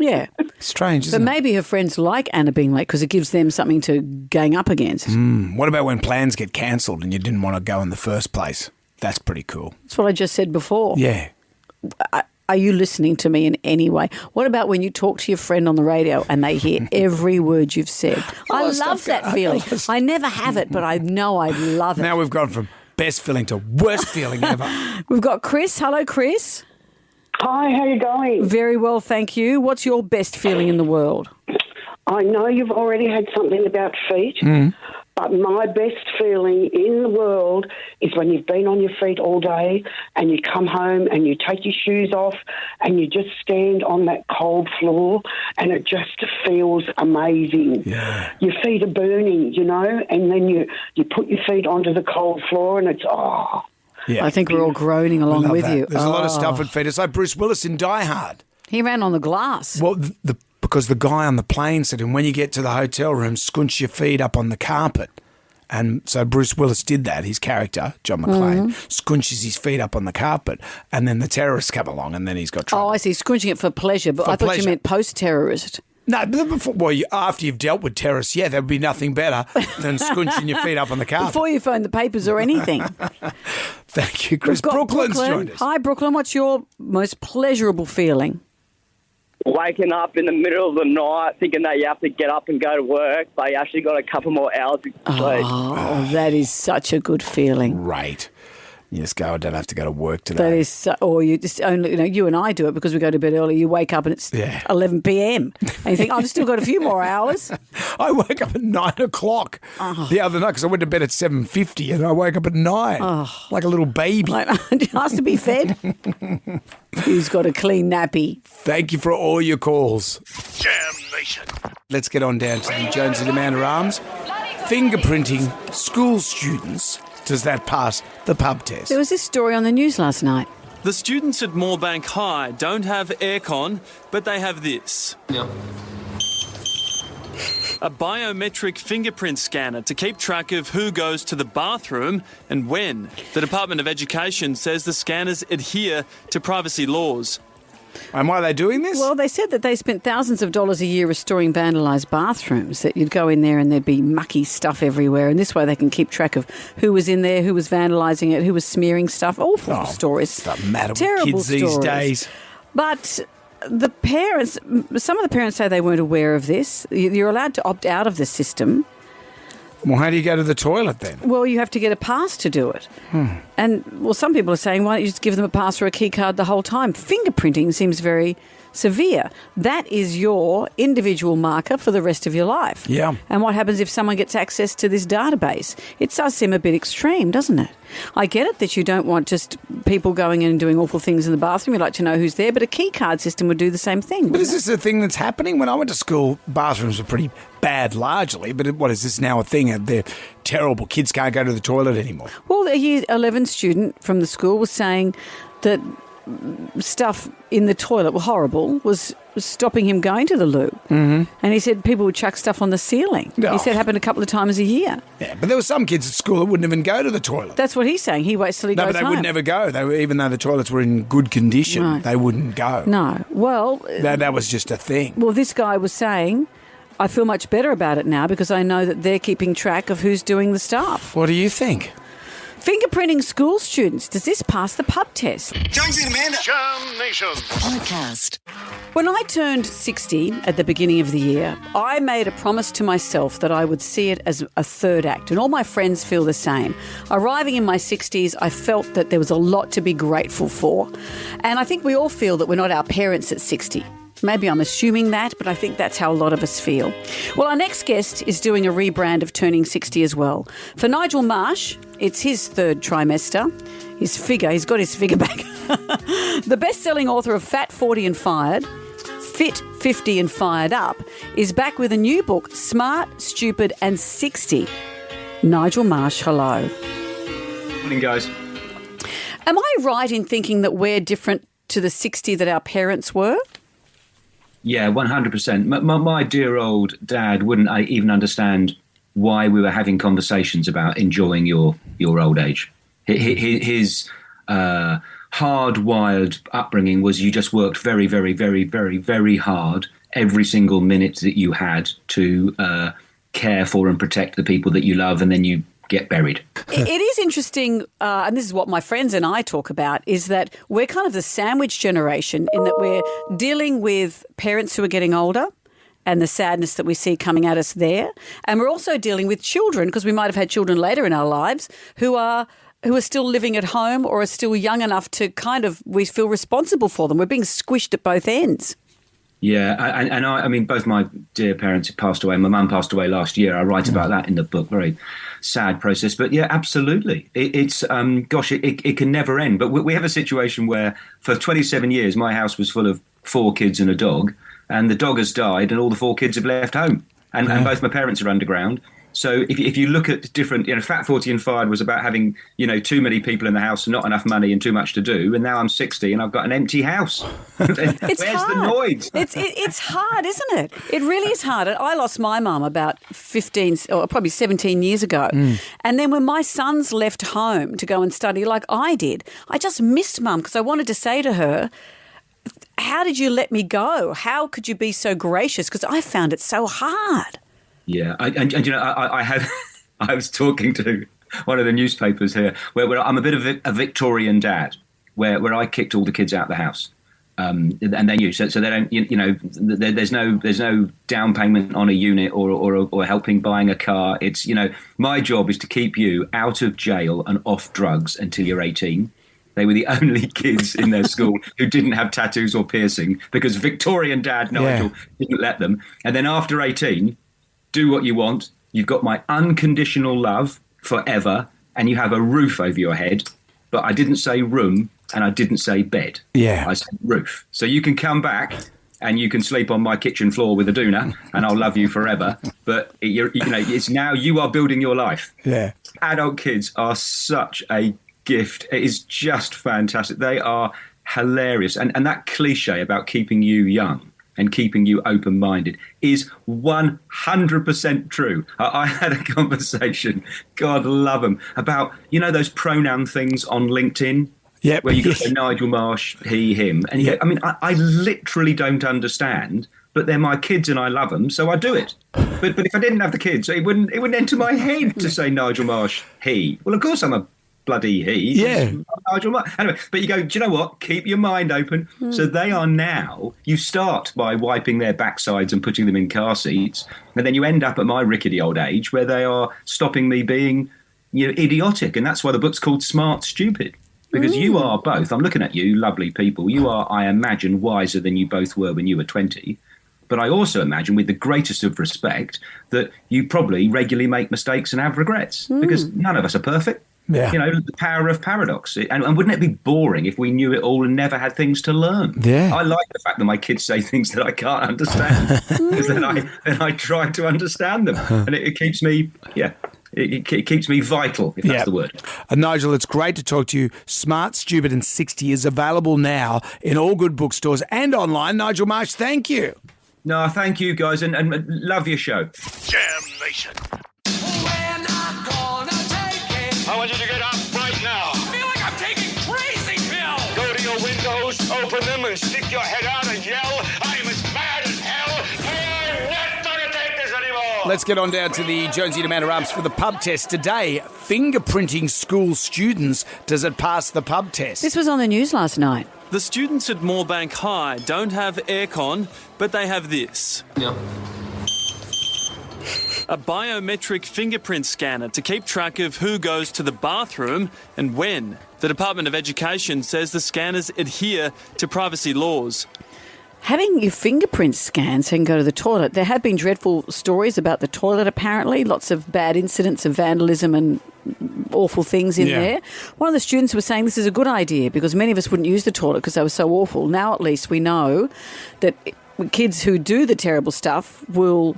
Yeah. Strange, But isn't it? maybe her friends like Anna being late because it gives them something to gang up against. What about when plans get cancelled and you didn't want to go in the first place? That's pretty cool. That's what I just said before. Yeah. Are you listening to me in any way? What about when you talk to your friend on the radio and they hear every word you've said? I love that feeling. I never have it, but I know I love it. Now we've gone from best feeling to worst feeling ever. We've got Chris. Hello, Chris. Hi, how you going? Very well, thank you. What's your best feeling in the world? I know you've already had something about feet, but my best feeling in the world is when you've been on your feet all day and you come home and you take your shoes off and you just stand on that cold floor and it just feels amazing. Yeah. Your feet are burning, you know, and then you put your feet onto the cold floor and it's, Yeah. I think we're all groaning along Love with that. you. There's a lot of stuff at feet. It's like Bruce Willis in Die Hard. He ran on the glass. Well, because the guy on the plane said, and when you get to the hotel room, scrunch your feet up on the carpet. And so Bruce Willis did that, his character, John McClane, scrunches his feet up on the carpet, and then the terrorists come along, and then he's got trouble. Oh, I see. Scrunching it for pleasure, but For I thought pleasure. you meant post-terrorist. No, but after you've dealt with terrorists, yeah, there would be nothing better than scrunching your feet up on the carpet. Before you phone the papers or anything. Thank you, Chris. We've got Brooklyn's Brooklyn. joined us. Hi, Brooklyn. What's your most pleasurable feeling? Waking up in the middle of the night thinking that you have to get up and go to work, but you actually got a couple more hours to sleep. Oh, that is such a good feeling. Right. You just go, I don't have to go to work today. That is, or you just only, you and I do it because we go to bed early. You wake up and it's 11 p.m. and you think, I've still got a few more hours. I woke up at 9 o'clock the other night because I went to bed at 7:50 and I woke up at 9 like a little baby. It has to be fed. Who's got a clean nappy? Thank you for all your calls. Jam Nation. Let's get on down to the Jones and Amanda Arms. Fingerprinting school students. Does that pass the pub test? There was this story on the news last night. The students at Moorebank High don't have aircon, but they have this. Yeah. A biometric fingerprint scanner to keep track of who goes to the bathroom and when. The Department of Education says the scanners adhere to privacy laws. And why are they doing this? Well, they said that they spent thousands of dollars a year restoring vandalised bathrooms, that you'd go in there and there'd be mucky stuff everywhere, and this way they can keep track of who was in there, who was vandalising it, who was smearing stuff, awful stories. What's the matter Terrible with kids stories. these days? But the parents, some of the parents say they weren't aware of this. You're allowed to opt out of the system. Well, how do you go to the toilet then? Well, you have to get a pass to do it. And, well, some people are saying, why don't you just give them a pass or a key card the whole time? Fingerprinting seems very severe. That is your individual marker for the rest of your life. Yeah. And what happens if someone gets access to this database? It does seem a bit extreme, doesn't it? I get it that you don't want just people going in and doing awful things in the bathroom. You'd like to know who's there, but a key card system would do the same thing. But is this a thing that's happening? When I went to school, bathrooms were pretty bad largely, but what is this now a thing? They're terrible. Kids can't go to the toilet anymore. Well, a year 11 student from the school was saying that stuff in the toilet were horrible, was stopping him going to the loo. Mm-hmm. And he said people would chuck stuff on the ceiling. Oh. He said it happened a couple of times a year. Yeah, but there were some kids at school that wouldn't even go to the toilet. That's what he's saying. He waits till he No, goes but they home. would never go. They were, even though the toilets were in good condition, Right. they wouldn't go. No. Well... That was just a thing. Well, this guy was saying, I feel much better about it now because I know that they're keeping track of who's doing the stuff. What do you think? Fingerprinting school students. Does this pass the pub test? Jonesy and Amanda. Jam Nation. Podcast. When I turned 60 at the beginning of the year, I made a promise to myself that I would see it as a third act, and all my friends feel the same. Arriving in my 60s, I felt that there was a lot to be grateful for, and I think we all feel that we're not our parents at 60. Maybe I'm assuming that, but I think that's how a lot of us feel. Well, our next guest is doing a rebrand of turning 60 as well. For Nigel Marsh, it's his third trimester. He's got his figure back. The best-selling author of Fat 40 and Fired, Fit 50 and Fired Up, is back with a new book, Smart, Stupid and 60. Nigel Marsh, hello. Morning, guys. Am I right in thinking that we're different to the 60 that our parents were? Yeah, 100%. My dear old dad wouldn't even understand why we were having conversations about enjoying your old age. His hardwired upbringing was you just worked very, very, very, very, very hard every single minute that you had to care for and protect the people that you love, and then you get buried. It is interesting, and this is what my friends and I talk about, is that we're kind of the sandwich generation in that we're dealing with parents who are getting older and the sadness that we see coming at us there. And we're also dealing with children, because we might have had children later in our lives, who are still living at home or are still young enough to we feel responsible for them. We're being squished at both ends. Yeah, I mean, both my dear parents have passed away. My mum passed away last year. I write about that in the book. Very sad process. But yeah, absolutely. It can never end. But we have a situation where for 27 years, my house was full of 4 kids and a dog, and the dog has died and all the 4 kids have left home. And both my parents are underground. So if you look at different, Fat, 40 and Fired was about having, too many people in the house and not enough money and too much to do. And now I'm 60 and I've got an empty house. Where's hard. The noise? It's hard, isn't it? It really is hard. I lost my mum about 15 or probably 17 years ago. And then when my sons left home to go and study like I did, I just missed Mum because I wanted to say to her, how did you let me go? How could you be so gracious? Because I found it so hard. Yeah, I was talking to one of the newspapers here where I'm a bit of a Victorian dad, where I kicked all the kids out of the house, and they knew so they don't there's no down payment on a unit or helping buying a car. It's my job is to keep you out of jail and off drugs until you're 18. They were the only kids in their school who didn't have tattoos or piercing because Victorian dad Nigel didn't let them. And then after 18. Do what you want. You've got my unconditional love forever, and you have a roof over your head. But I didn't say room, and I didn't say bed. Yeah, I said roof. So you can come back, and you can sleep on my kitchen floor with a doona, and I'll love you forever. But it's now you are building your life. Yeah, adult kids are such a gift. It is just fantastic. They are hilarious, and that cliche about keeping you young and keeping you open-minded is 100% true. I had a conversation, God love them, about, those pronoun things on LinkedIn? Yep. Where you go, Nigel Marsh, he, him. And you go, I literally don't understand, but they're my kids and I love them, so I do it. But if I didn't have the kids, it wouldn't enter my head to say Nigel Marsh, he. Well, of course I'm a bloody he. Yeah. Anyway, but you go, do you know what? Keep your mind open. So they are now, you start by wiping their backsides and putting them in car seats, and then you end up at my rickety old age where they are stopping me being idiotic. And that's why the book's called Smart Stupid. Because you are both, I'm looking at you, lovely people, you are, I imagine, wiser than you both were when you were 20. But I also imagine, with the greatest of respect, that you probably regularly make mistakes and have regrets. Because none of us are perfect. Yeah. The power of paradox. And wouldn't it be boring if we knew it all and never had things to learn? Yeah. I like the fact that my kids say things that I can't understand, because then I try to understand them. And it keeps me, it keeps me vital, if that's the word. Nigel, it's great to talk to you. Smart, Stupid and 60 is available now in all good bookstores and online. Nigel Marsh, thank you. No, thank you, guys, and love your show. Jam Nation. I want you to get up right now. I feel like I'm taking crazy pills. Go to your windows, open them, and stick your head out and yell, I'm as mad as hell. I'm not going to take this anymore. Let's get on down to the Jonesy and Amanda Rumps for the pub test today. Fingerprinting school students. Does it pass the pub test? This was on the news last night. The students at Moorebank High don't have aircon, but they have this. Yep. A biometric fingerprint scanner to keep track of who goes to the bathroom and when. The Department of Education says the scanners adhere to privacy laws. Having your fingerprints scanned so you can go to the toilet. There have been dreadful stories about the toilet, apparently. Lots of bad incidents of vandalism and awful things in there. One of the students was saying this is a good idea because many of us wouldn't use the toilet because they were so awful. Now at least we know that kids who do the terrible stuff will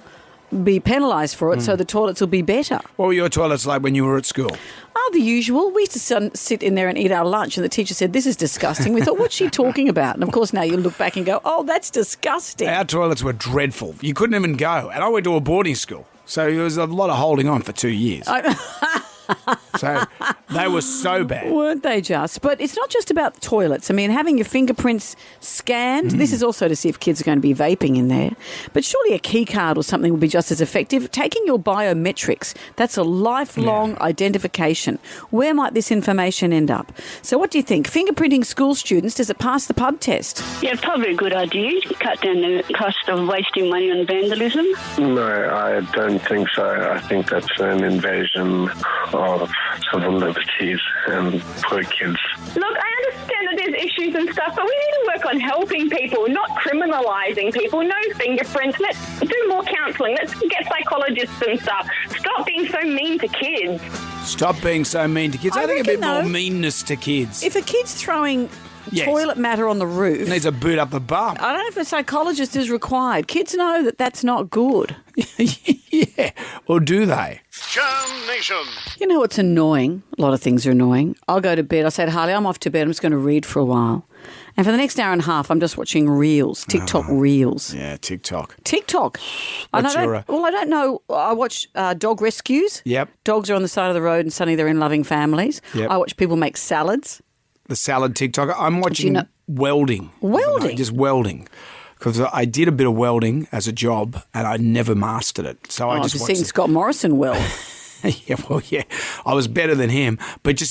be penalised for it, so the toilets will be better. What were your toilets like when you were at school? Oh, the usual. We used to sit in there and eat our lunch, and the teacher said, this is disgusting. We thought, what's she talking about? And, of course, now you look back and go, oh, that's disgusting. Our toilets were dreadful. You couldn't even go. And I went to a boarding school, so there was a lot of holding on for 2 years. So they were so bad. Weren't they just? But it's not just about the toilets. I mean, having your fingerprints scanned, this is also to see if kids are going to be vaping in there. But surely a key card or something would be just as effective. Taking your biometrics, that's a lifelong identification. Where might this information end up? So what do you think? Fingerprinting school students, does it pass the pub test? Yeah, probably a good idea to cut down the cost of wasting money on vandalism. No, I don't think so. I think that's an invasion of civil liberties and poor kids. Look, I understand that there's issues and stuff, but we need to work on helping people, not criminalising people. No fingerprints. Let's do more counselling. Let's get psychologists and stuff. Stop being so mean to kids. Stop being so mean to kids. I think a bit more meanness to kids. If a kid's throwing toilet matter on the roof, Needs a boot up the bum. I don't know if a psychologist is required. Kids know that that's not good. Yeah. Or do they? Jam Nation. You know what's annoying? A lot of things are annoying. I'll go to bed. I say to Harley, I'm off to bed. I'm just going to read for a while. And for the next hour and a half, I'm just watching reels, TikTok reels. Yeah, TikTok. TikTok. I don't know. I watch dog rescues. Yep. Dogs are on the side of the road and suddenly they're in loving families. Yep. I watch people make salads. The salad TikTok. I'm watching welding. Welding? Just welding. Because I did a bit of welding as a job and I never mastered it. So I I've just just watched seen Scott Morrison weld. Yeah, I was better than him. But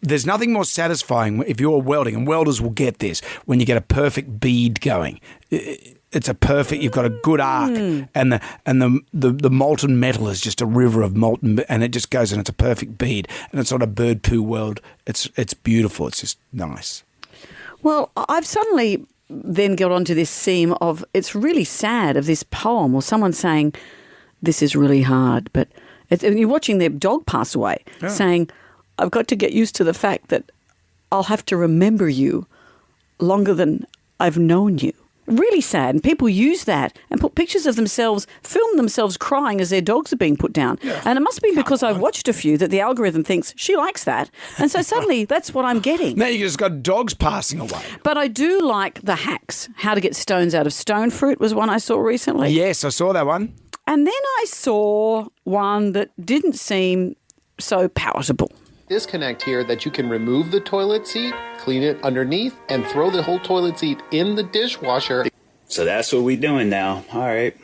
there's nothing more satisfying if you're welding, and welders will get this, when you get a perfect bead going. It's a perfect, you've got a good arc, and the molten metal is just a river of molten, and it just goes, and it's a perfect bead, and it's not a bird poo weld. It's beautiful. It's just nice. Well, I've suddenly then got onto this theme of, it's really sad, of this poem or someone saying, this is really hard, but and you're watching their dog pass away, saying, I've got to get used to the fact that I'll have to remember you longer than I've known you. Really sad. And people use that and put pictures of themselves, film themselves crying as their dogs are being put down. Yeah. And it must be because I've watched a few that the algorithm thinks she likes that. And so suddenly that's what I'm getting. Now you just got dogs passing away. But I do like the hacks. How to get stones out of stone fruit was one I saw recently. Yes, I saw that one. And then I saw one that didn't seem so palatable. Disconnect here that you can remove the toilet seat, clean it underneath, and throw the whole toilet seat in the dishwasher. So that's what we doing now. All right.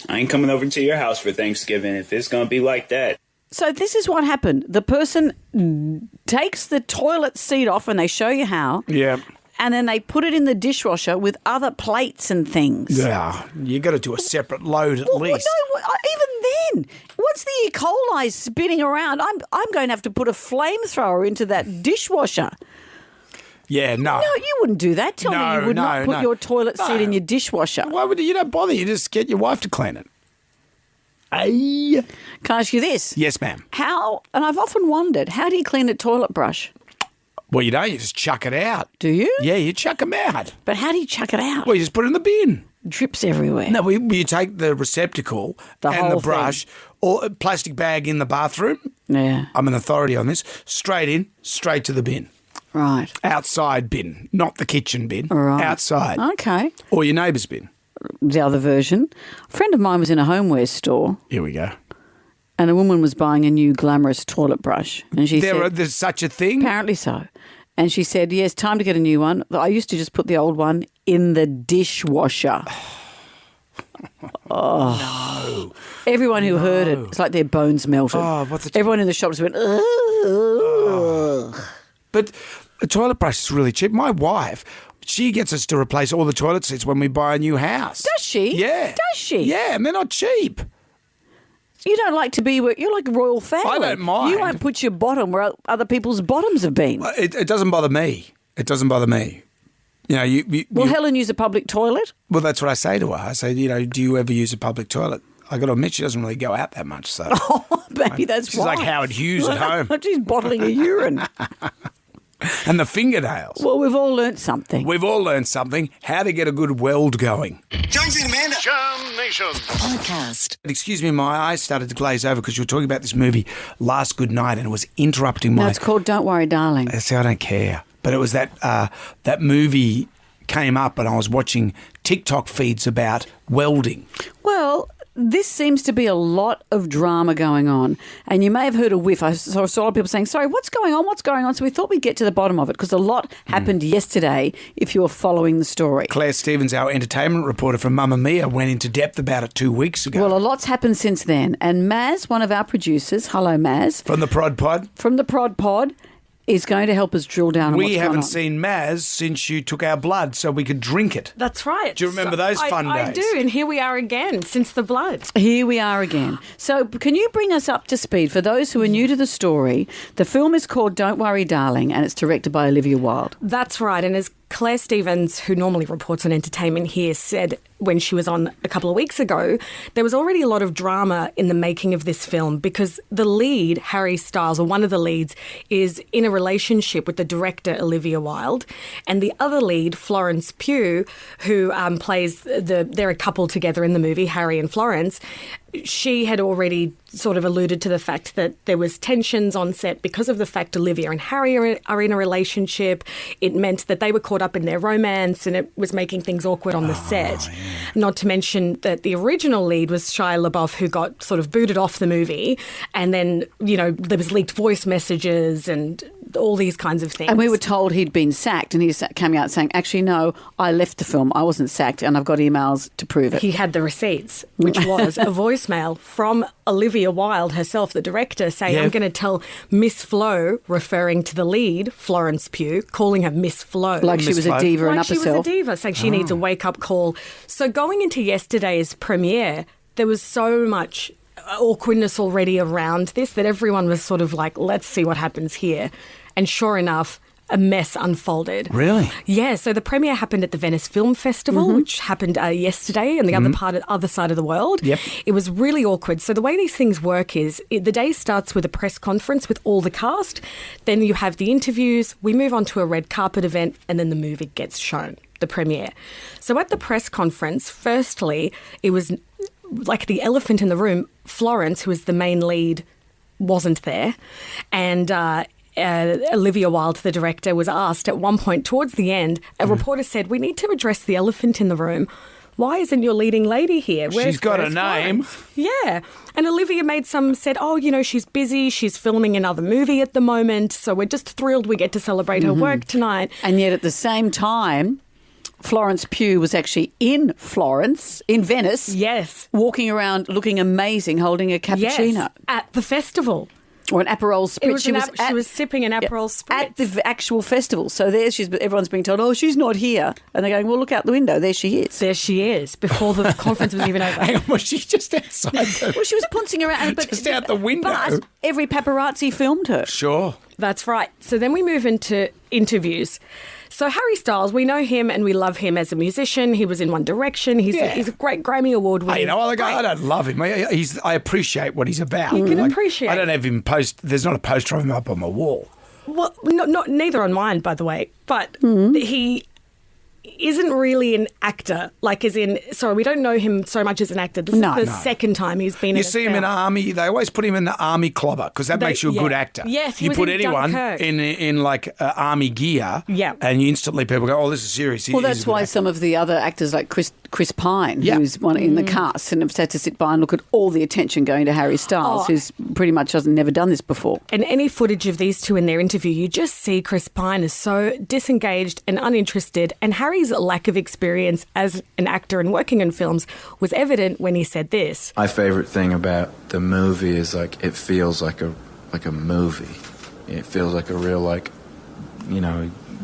I ain't coming over to your house for Thanksgiving if it's going to be like that. So this is what happened. The person takes the toilet seat off and they show you how. Yeah. And then they put it in the dishwasher with other plates and things. Yeah, you got to do a separate load at least. No, even then, once the E. coli is spinning around, I'm going to have to put a flamethrower into that dishwasher. Yeah, no. No, you wouldn't do that. Tell me you would not put your toilet seat in your dishwasher. Why would you? Don't bother. You just get your wife to clean it. Hey. Can I ask you this? Yes, ma'am. How, and I've often wondered, how do you clean a toilet brush? Well, you don't. You just chuck it out. Do you? Yeah, you chuck them out. But how do you chuck it out? Well, you just put it in the bin. Drips everywhere. No, you take the receptacle and the brush, or a plastic bag in the bathroom. Yeah. I'm an authority on this. Straight in, straight to the bin. Right. Outside bin, not the kitchen bin. Right. Outside. Okay. Or your neighbour's bin. The other version. A friend of mine was in a homeware store. Here we go. And a woman was buying a new glamorous toilet brush. And she said, there's such a thing? Apparently so. And she said, yes, time to get a new one. I used to just put the old one in the dishwasher. No. Everyone who heard it, it's like their bones melted. Everyone in the shop just went, ugh. But a toilet brush is really cheap. My wife, she gets us to replace all the toilet seats when we buy a new house. Does she? Yeah. Does she? Yeah, and they're not cheap. You don't like to be where you're like a royal family. I don't mind. You won't put your bottom where other people's bottoms have been. It doesn't bother me. It doesn't bother me. You know, Will Helen use a public toilet? Well, that's what I say to her. I say, do you ever use a public toilet? I got to admit, she doesn't really go out that much. So maybe that's she's like Howard Hughes at home. She's bottling her urine. And the fingernails. Well, we've all learnt something. We've all learned something. How to get a good weld going. Jonesy and Amanda. Jam Nation. Podcast. Excuse me, my eyes started to glaze over because you were talking about this movie, Last Good Night, and it was interrupting my... No, it's called Don't Worry, Darling. See, I don't care. But it was that movie came up and I was watching TikTok feeds about welding. Well, this seems to be a lot of drama going on, and you may have heard a whiff. I saw a lot of people saying, sorry, what's going on? What's going on? So we thought we'd get to the bottom of it because a lot happened yesterday if you were following the story. Claire Stevens, our entertainment reporter from Mamma Mia, went into depth about it 2 weeks ago. Well, a lot's happened since then, and Maz, one of our producers, hello Maz. From the Prod Pod, is going to help us drill down on what's We going haven't on. seen Maz since you took our blood so we could drink it. That's right. Do you remember those fun days? I do, and here we are again since the blood. Here we are again. So can you bring us up to speed? For those who are new to the story, the film is called Don't Worry, Darling, and it's directed by Olivia Wilde. That's right, and as Claire Stevens, who normally reports on entertainment here, said when she was on a couple of weeks ago, there was already a lot of drama in the making of this film because the lead, Harry Styles, or one of the leads, is in a relationship with the director, Olivia Wilde, and the other lead, Florence Pugh, who plays they're a couple together in the movie, Harry and Florence. She had already sort of alluded to the fact that there was tensions on set because of the fact Olivia and Harry are in a relationship. It meant that they were caught up in their romance and it was making things awkward on the set. Yeah. Not to mention that the original lead was Shia LaBeouf, who got sort of booted off the movie. And then, there was leaked voice messages and all these kinds of things. And we were told he'd been sacked, and he came out saying, actually, no, I left the film. I wasn't sacked, and I've got emails to prove it. He had the receipts, which was a voicemail from Olivia Wilde herself, the director, saying, I'm going to tell Miss Flo, referring to the lead, Florence Pugh, calling her Miss Flo. Like she was a diva and up herself. Like she was a diva, saying she needs a wake-up call. So going into yesterday's premiere, there was so much awkwardness already around this that everyone was sort of like, let's see what happens here. And sure enough, a mess unfolded. Really? Yeah, so the premiere happened at the Venice Film Festival, which happened yesterday on the other side of the world. Yep. It was really awkward. So the way these things work is the day starts with a press conference with all the cast. Then you have the interviews. We move on to a red carpet event, and then the movie gets shown, the premiere. So at the press conference, firstly, it was like the elephant in the room. Florence, who is the main lead, wasn't there. And Olivia Wilde, the director, was asked at one point towards the end, a reporter said, we need to address the elephant in the room. Why isn't your leading lady here? She's got a name. Yeah. And Olivia said, she's busy. She's filming another movie at the moment. So we're just thrilled we get to celebrate her work tonight. And yet at the same time, Florence Pugh was actually in Venice. Yes. Walking around looking amazing, holding a cappuccino. Yes, at the festival. Or an Aperol Spritz. She was sipping an Aperol Spritz. At the actual festival. So everyone's being told, she's not here. And they're going, well, look out the window. There she is. There she is, before the conference was even over. Hang on, was she just outside? Well, she was pouncing around. Just out the window. But every paparazzi filmed her. Sure. That's right. So then we move into interviews. So Harry Styles, we know him and we love him as a musician. He was in One Direction. He's a great Grammy Award winner. I don't love him. I appreciate what he's about. You can appreciate. I don't have him there's not a poster of him up on my wall. Well, neither on mine, by the way. But he isn't really an actor. We don't know him so much as an actor. This is the second time he's been in a film. You see him in Army, they always put him in the Army clobber because that makes you a good actor. Yes, he you was put in anyone Dunkirk. in Army gear and instantly people go, this is serious. Well, that's why some of the other actors like Chris Pine, who's one in the cast, and have had to sit by and look at all the attention going to Harry Styles, who's pretty much never done this before. And any footage of these two in their interview, you just see Chris Pine is so disengaged and uninterested, and Harry's lack of experience as an actor and working in films was evident when he said this. My favorite thing about the movie is it feels like a movie. It feels like a real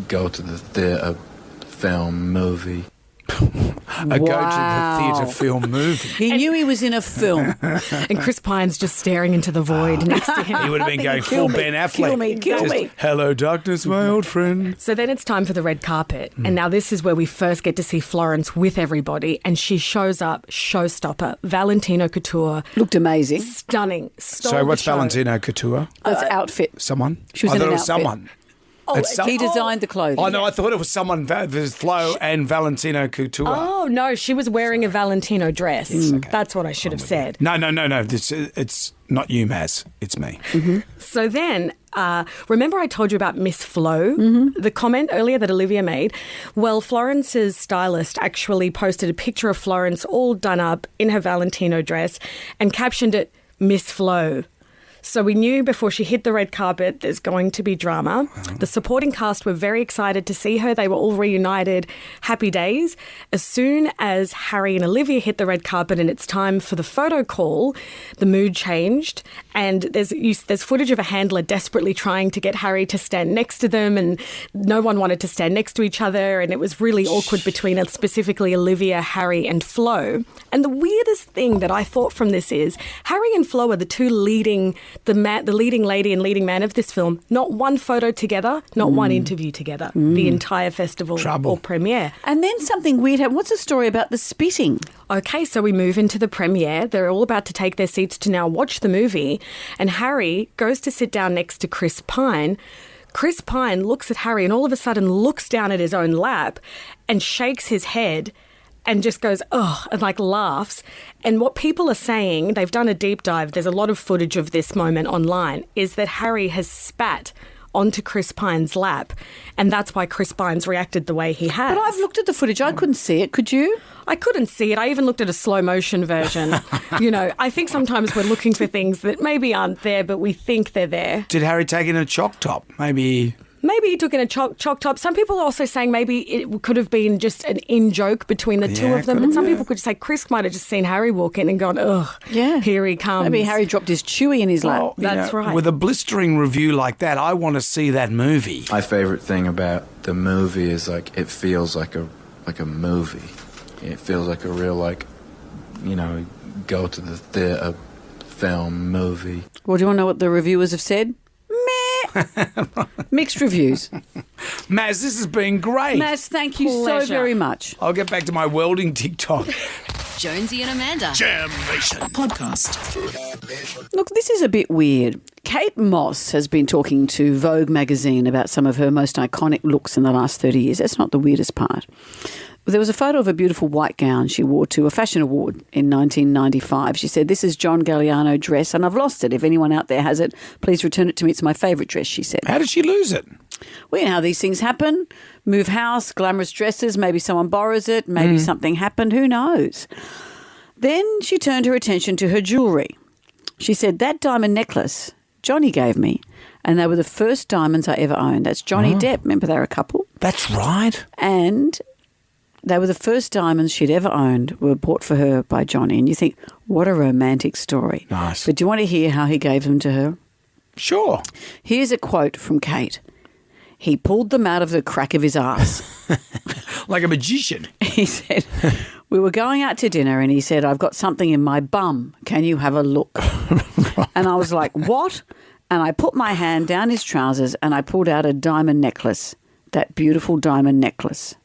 go to the theater film movie. Go to the theatre film movie. He knew he was in a film. And Chris Pine's just staring into the void next to him. He would have been going full Ben Affleck. Kill me. Hello, darkness, my old friend. So then it's time for the red carpet. And now this is where we first get to see Florence with everybody. And she shows up, showstopper, Valentino Couture. Looked amazing. Stunning. So what's Valentino Couture? That's outfit. Someone? She was in an outfit. Someone. He designed the clothing. Oh, no, I thought it was someone, Flo and Valentino Couture. Oh, no, she was wearing a Valentino dress. That's what I should have said. No. It's not you, Maz. It's me. So then, remember I told you about Miss Flo, the comment earlier that Olivia made? Well, Florence's stylist actually posted a picture of Florence all done up in her Valentino dress and captioned it, Miss Flo. So we knew before she hit the red carpet there's going to be drama. The supporting cast were very excited to see her. They were all reunited. Happy days. As soon as Harry and Olivia hit the red carpet and it's time for the photo call, the mood changed. And there's footage of a handler desperately trying to get Harry to stand next to them, and no one wanted to stand next to each other, and it was really awkward between specifically Olivia, Harry and Flo. And the weirdest thing that I thought from this is Harry and Flo are the two leading the leading lady and leading man of this film. Not one photo together, not one interview together. The entire festival or premiere. And then something weird happened. What's the story about the spitting? Okay, so we move into the premiere. They're all about to take their seats to now watch the movie, and Harry goes to sit down next to Chris Pine. Chris Pine looks at Harry and all of a sudden looks down at his own lap and shakes his head and just goes, oh, and like laughs. And what people are saying, they've done a deep dive, there's a lot of footage of this moment online, is that Harry has spat onto Chris Pine's lap, and that's why Chris Pine's reacted the way he has. But I've looked at the footage. I couldn't see it. Could you? I couldn't see it. I even looked at a slow motion version. I think sometimes we're looking for things that maybe aren't there, but we think they're there. Did Harry take in a chalk top? Maybe he took in a chalk top. Some people are also saying maybe it could have been just an in-joke between the two of them. But some people could say Chris might have just seen Harry walk in and gone, ugh, here he comes. Maybe Harry dropped his chewy in his lap. Well, That's right. With a blistering review like that, I want to see that movie. My favourite thing about the movie is it feels like a movie. It feels like a real go to the theatre film movie. Well, do you want to know what the reviewers have said? Mixed reviews. Maz, this has been great. Maz, thank you so very much. I'll get back to my welding TikTok. Jonesy and Amanda. Jam Nation Podcast. Look, this is a bit weird. Kate Moss has been talking to Vogue magazine about some of her most iconic looks in the last 30 years. That's not the weirdest part. There was a photo of a beautiful white gown she wore to a fashion award in 1995. She said, "This is John Galliano dress and I've lost it. If anyone out there has it, please return it to me. It's my favourite dress," she said. How did she lose it? Well, you know how these things happen. Move house, glamorous dresses, maybe someone borrows it, maybe something happened, who knows. Then she turned her attention to her jewellery. She said, "That diamond necklace Johnny gave me, and they were the first diamonds I ever owned." That's Johnny Depp. Remember, they were a couple? That's right. And they were the first diamonds she'd ever owned, were bought for her by Johnny. And you think, what a romantic story. Nice. But do you want to hear how he gave them to her? Sure. Here's a quote from Kate. "He pulled them out of the crack of his arse." Like a magician. He said, "We were going out to dinner and he said, 'I've got something in my bum. Can you have a look?' And I was like, 'What?' And I put my hand down his trousers and I pulled out a diamond necklace, that beautiful diamond necklace."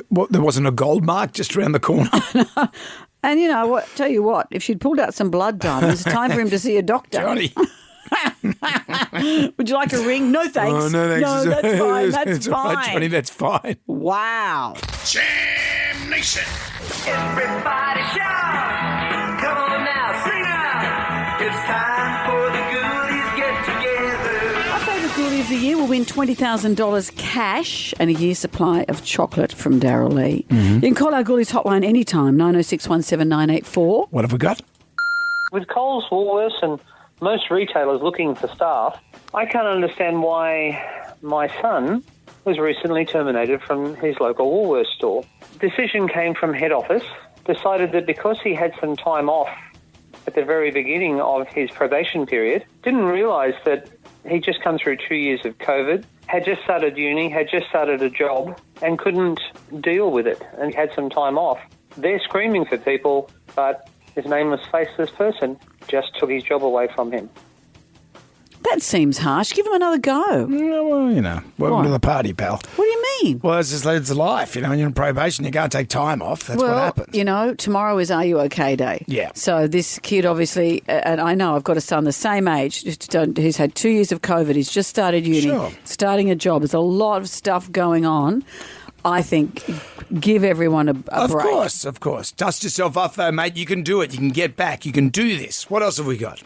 What, there wasn't a gold mark just around the corner? And you know what? Tell you what, if she'd pulled out some blood diamonds, it's time for him to see a doctor. Johnny. Would you like a ring? No, thanks. Oh, no, thanks. No, that's fine. That's it's fine. all right, Johnny, that's fine. Wow. Jam Nation. Everybody shout. Come on now, sing out. It's time for the Ghoulies get together. Our favourite Ghoulie of the year will win $20,000 cash and a year's supply of chocolate from Darryl Lee. You can call our Ghoulies hotline anytime, 906 17984. What have we got? With Coles, Woolworths and most retailers looking for staff, I can't understand why my son was recently terminated from his local Woolworths store. Decision came from head office, decided that because he had some time off at the very beginning of his probation period, didn't realise that he'd just come through 2 years of COVID, had just started uni, had just started a job, and couldn't deal with it, and had some time off. They're screaming for people, but his nameless, faceless person just took his job away from him. That seems harsh. Give them another go. Well, welcome to the party, pal. What do you mean? Well, it's life. When you're on probation, you can't take time off. That's what happens. Tomorrow is Are You OK Day. Yeah. So this kid obviously, and I know I've got a son the same age, who's had 2 years of COVID. He's just started uni, starting a job. There's a lot of stuff going on. I think give everyone a break. Of course. Dust yourself off, though, mate. You can do it. You can get back. You can do this. What else have we got?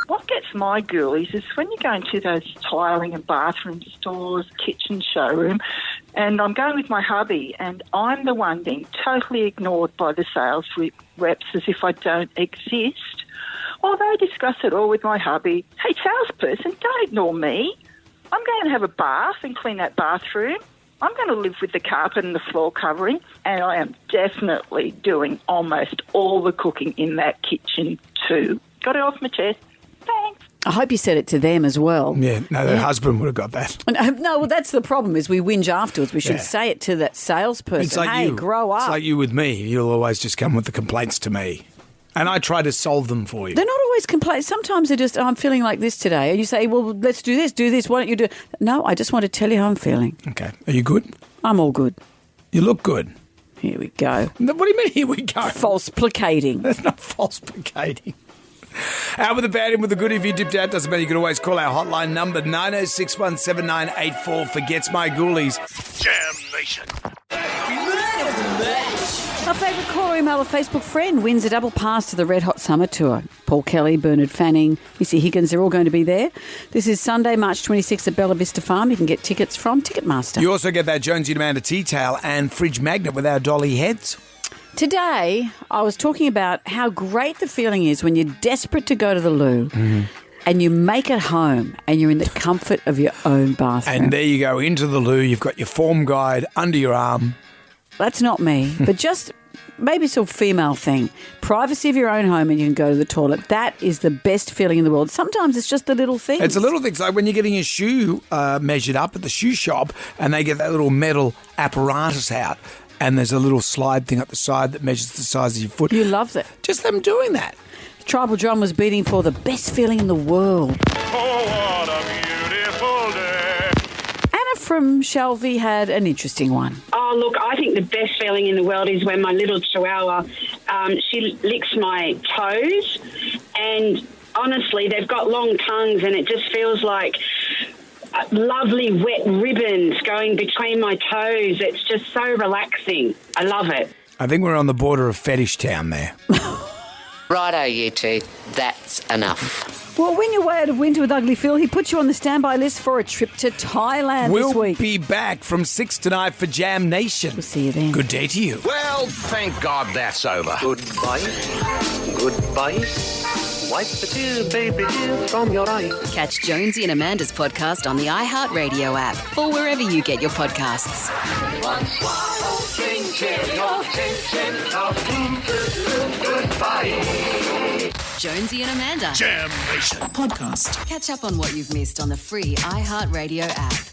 What gets my ghoulies is when you go into those tiling and bathroom stores, kitchen showroom, and I'm going with my hubby, and I'm the one being totally ignored by the sales reps as if I don't exist. Well, they discuss it all with my hubby. Hey, salesperson, don't ignore me. I'm going to have a bath and clean that bathroom. I'm going to live with the carpet and the floor covering, and I am definitely doing almost all the cooking in that kitchen too. Got it off my chest. Thanks. I hope you said it to them as well. Yeah, no, their husband would have got that. No, well, that's the problem is we whinge afterwards. We should say it to that salesperson. It's like you. Grow up. It's like you with me. You'll always just come with the complaints to me. And I try to solve them for you. They're not always complaints. Sometimes they're just, I'm feeling like this today. And you say, well, let's do this. Why don't you do it? No, I just want to tell you how I'm feeling. Okay. Are you good? I'm all good. You look good. Here we go. What do you mean, here we go? False-placating. That's not false-placating. Out with the bad, in with the good. If you dipped out, doesn't matter. You can always call our hotline number 90617984 for Gets My Ghoulies. Jam Nation. Our favourite caller email, a Facebook friend, wins a double pass to the Red Hot Summer Tour. Paul Kelly, Bernard Fanning, Missy Higgins, they're all going to be there. This is Sunday, March 26th at Bella Vista Farm. You can get tickets from Ticketmaster. You also get that Jonesy and Amanda tea towel and fridge magnet with our dolly heads. Today, I was talking about how great the feeling is when you're desperate to go to the loo and you make it home and you're in the comfort of your own bathroom. And there you go, into the loo. You've got your form guide under your arm. That's not me, but just maybe it's a female thing. Privacy of your own home and you can go to the toilet. That is the best feeling in the world. Sometimes it's just the little things. It's the little things, like when you're getting your shoe measured up at the shoe shop and they get that little metal apparatus out and there's a little slide thing up the side that measures the size of your foot. You love that. Just them doing that. The tribal drum was beating for the best feeling in the world. Oh, what a beautiful day. Anna from Shelby had an interesting one. Oh, look, I think the best feeling in the world is when my little chihuahua, she licks my toes, and honestly, they've got long tongues, and it just feels like lovely wet ribbons going between my toes. It's just so relaxing. I love it. I think we're on the border of fetish town there. Righto, you two. That's enough. Well, when you're way out of winter with Ugly Phil, he puts you on the standby list for a trip to Thailand this week. We'll be back from 6 tonight for Jam Nation. We'll see you then. Good day to you. Well, thank God that's over. Goodbye. Goodbye. Wipe the tears, baby, tears from your eyes. Catch Jonesy and Amanda's podcast on the iHeartRadio app or wherever you get your podcasts. Goodbye. Jonesy and Amanda. Jam Nation. Podcast. Catch up on what you've missed on the free iHeartRadio app.